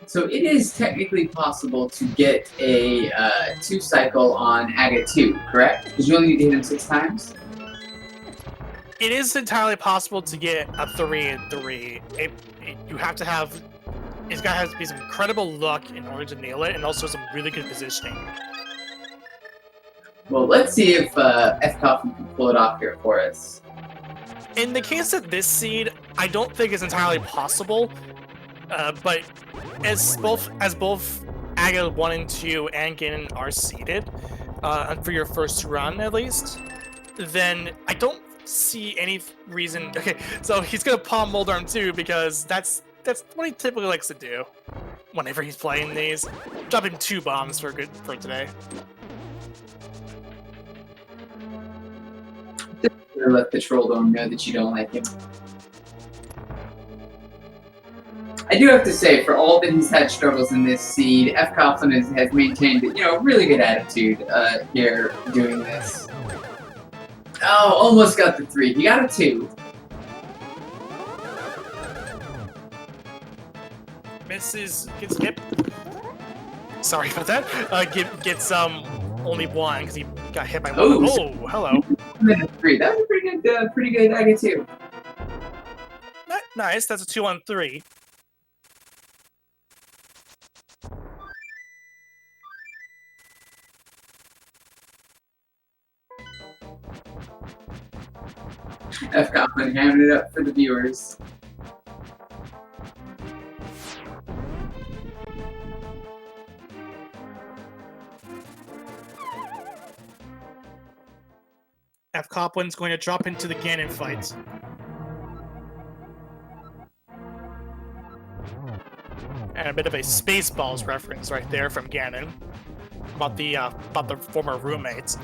So it is technically possible to get a 2-cycle on Agate 2, correct? Because you only need to hit him 6 times? It is entirely possible to get a 3 and 3. You have to have... It's got to have to be some incredible luck in order to nail it, and also some really good positioning. Well, let's see if fcoughlin can pull it off here for us. In the case of this seed, I don't think it's entirely possible, but as both Agate 1 and 2 and Ganon are seeded for your first run at least, then I don't see any reason. Okay, so he's gonna palm Moldarm 2 because that's what he typically likes to do whenever he's playing these. Dropping 2 bombs for today. Or let the troll dome know that you don't like him. I do have to say, for all that he's had struggles in this seed, fcoughlin has maintained, really good attitude here doing this. Oh, almost got the 3. He got a 2. Misses, gets hit. Sorry about that. Gets only 1 because he got hit by 1. Oh, hello. 3. That was a pretty good. I get 2. Nice. That's a 2 on 3. fcoughlin hamming it up for the viewers. fcoughlin going to drop into the Ganon fight. And a bit of a Spaceballs reference right there from Ganon about the former roommates.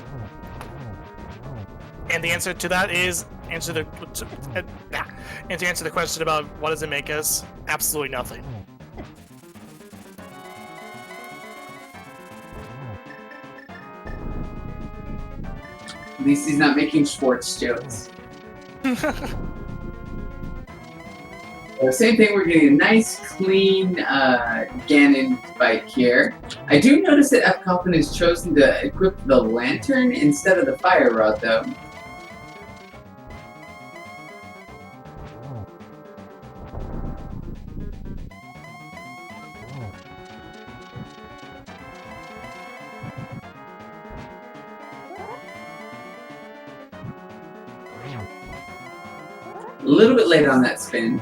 And the answer to that is to answer the question about what does it make us? Absolutely nothing. At least he's not making sports jokes. Same thing, we're getting a nice, clean Ganon fight here. I do notice that fcoughlin has chosen to equip the lantern instead of the fire rod, though. A little bit late on that spin.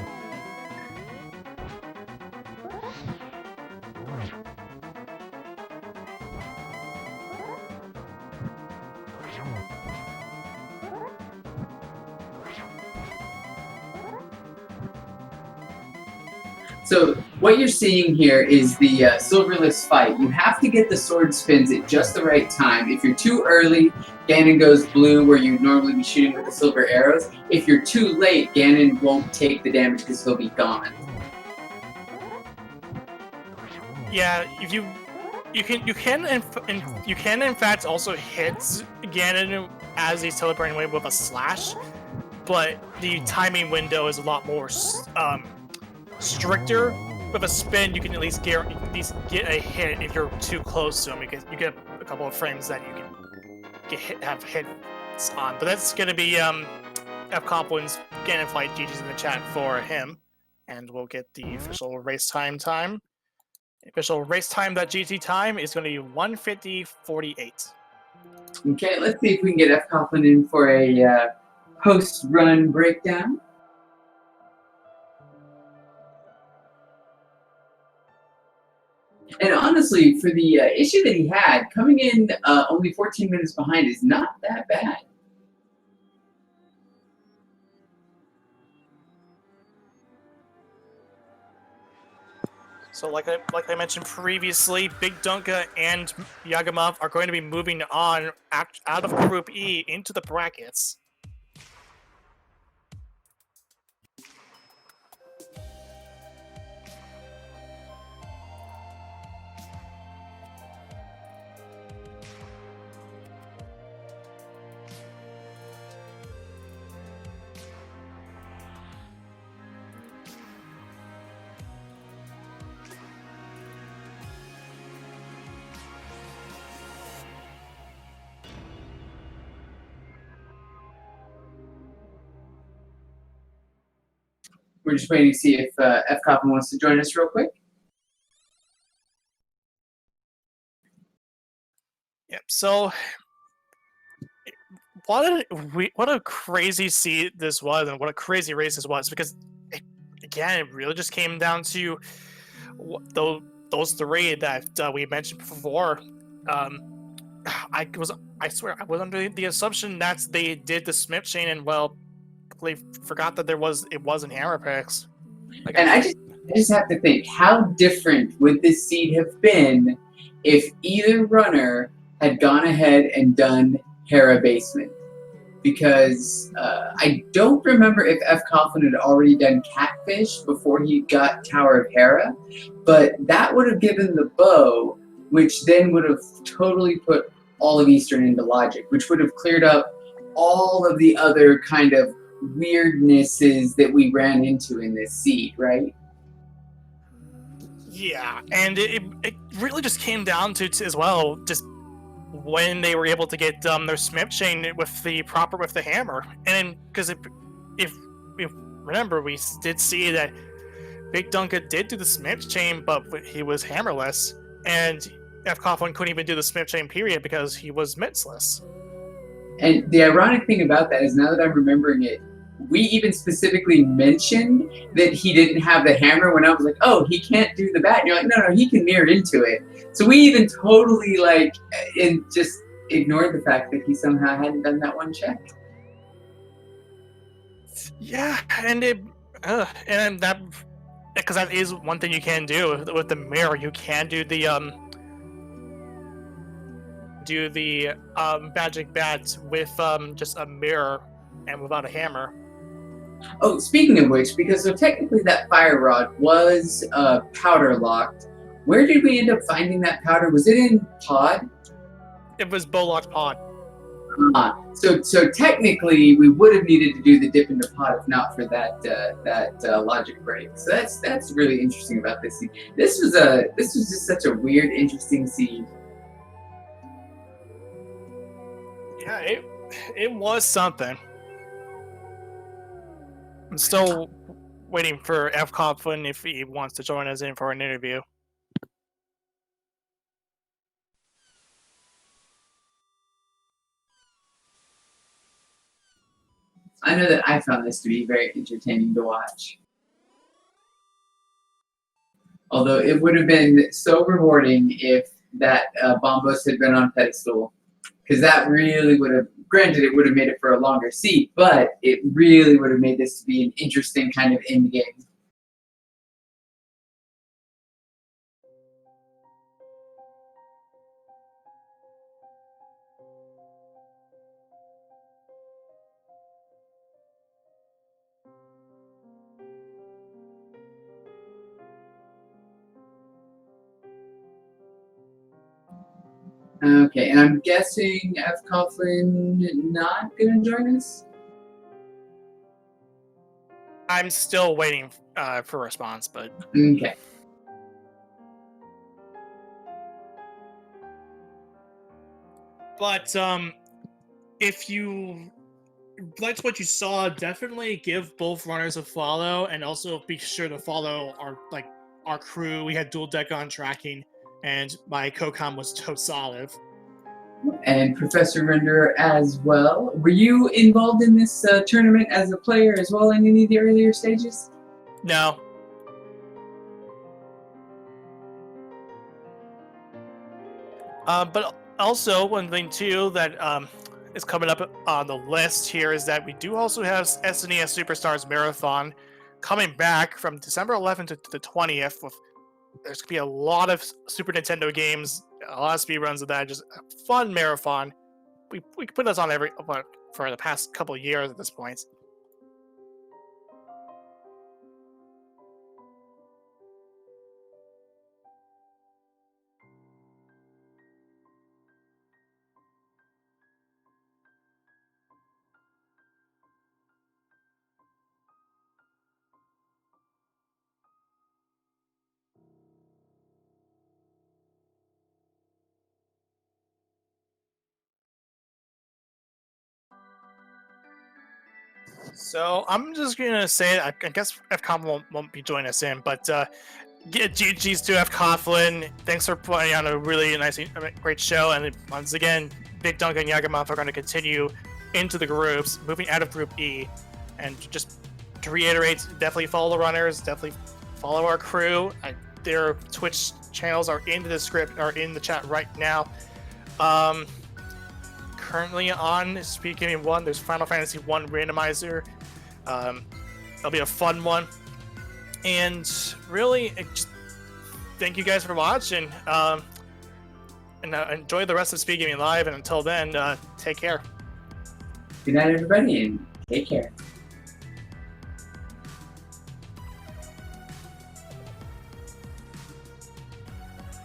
So what you're seeing here is the silverless fight. You have to get the sword spins at just the right time. If you're too early, Ganon goes blue where you'd normally be shooting with the silver arrows. If you're too late, Ganon won't take the damage because he'll be gone. Yeah, if you can in fact also hit Ganon as he's teleporting away with a slash, but the timing window is a lot more stricter. With a spin, you can at least get a hit if you're too close to him, because you get a couple of frames that you can have hits on. But that's gonna be fcoughlins Ganon fight. GG's in the chat for him, and we'll get the official race time. Official race time.gt time is going to be 1:50:48. Okay, let's see if we can get fcoughlin in for a post-run breakdown. And honestly, for the issue that he had, coming in only 14 minutes behind is not that bad. So like I mentioned previously, BigDunka and Yagamov are going to be moving on out of Group E into the brackets. We're just waiting to see if fcoughlin wants to join us real quick. Yep. So, what a crazy seed this was, and what a crazy race this was, because again, it really just came down to those three that we mentioned before. I swear I was under the assumption that they did the Smith chain, and they forgot that it wasn't hammer picks. And I just have to think, how different would this seed have been if either runner had gone ahead and done Hera basement? because I don't remember if F. Coughlin had already done Catfish before he got Tower of Hera, but that would have given the bow, which then would have totally put all of Eastern into logic, which would have cleared up all of the other kind of weirdnesses that we ran into in this seed, right? Yeah, and it really just came down to as well, just when they were able to get their Smith chain with the hammer, and because if remember, we did see that BigDunka did do the Smith chain, but he was hammerless, and F. Coughlin couldn't even do the Smith chain period because he was mitsless. And the ironic thing about that is, now that I'm remembering it, we even specifically mentioned that he didn't have the hammer when I was like, oh, he can't do the bat. And you're like, no, he can mirror into it. So we even totally just ignored the fact that he somehow hadn't done that one check. Yeah, and that, because that is one thing you can do with the mirror. You can do the magic bat with just a mirror and without a hammer. Oh, speaking of which, because so technically that fire rod was powder locked. Where did we end up finding that powder? Was it in pod? It was Bollock's pod. So technically we would have needed to do the dip into pod if not for that logic break. So that's really interesting about this scene. This was just such a weird, interesting scene. Yeah, it was something. I'm still waiting for F. Coughlin if he wants to join us in for an interview. I know that I found this to be very entertaining to watch. Although it would have been so rewarding if that Bombos had been on pedestal, because that really would have, granted it would have made it for a longer seat, but it really would have made this to be an interesting kind of end game. Okay, and I'm guessing F. Coughlin not gonna join us? I'm still waiting for a response, but Okay. But if you liked what you saw, definitely give both runners a follow, and also be sure to follow our crew. We had dual deck on tracking, and my co-com was Totes Olive. And Professor Renderer as well. Were you involved in this tournament as a player as well in any of the earlier stages? No. But also one thing too that is coming up on the list here is that we do also have SNES Superstars Marathon coming back from December 11th to the 20th. There's gonna be a lot of Super Nintendo games, a lot of speedruns of that, just a fun marathon. We could put this on for the past couple of years at this point. So I'm just gonna say, I guess FCOM won't be joining us in, but GG's to F. Coughlin. Thanks for putting on a really great show, and once again, BigDunka and Yagamoth are going to continue into the groups, moving out of Group E, and just to reiterate, definitely follow the runners, definitely follow our crew. Their Twitch channels are in the script, are in the chat right now. Currently on SpeedGaming 1, there's Final Fantasy 1 Randomizer. It'll be a fun one. And really, just thank you guys for watching. And enjoy the rest of SpeedGaming Live. And until then, take care. Good night, everybody, and take care.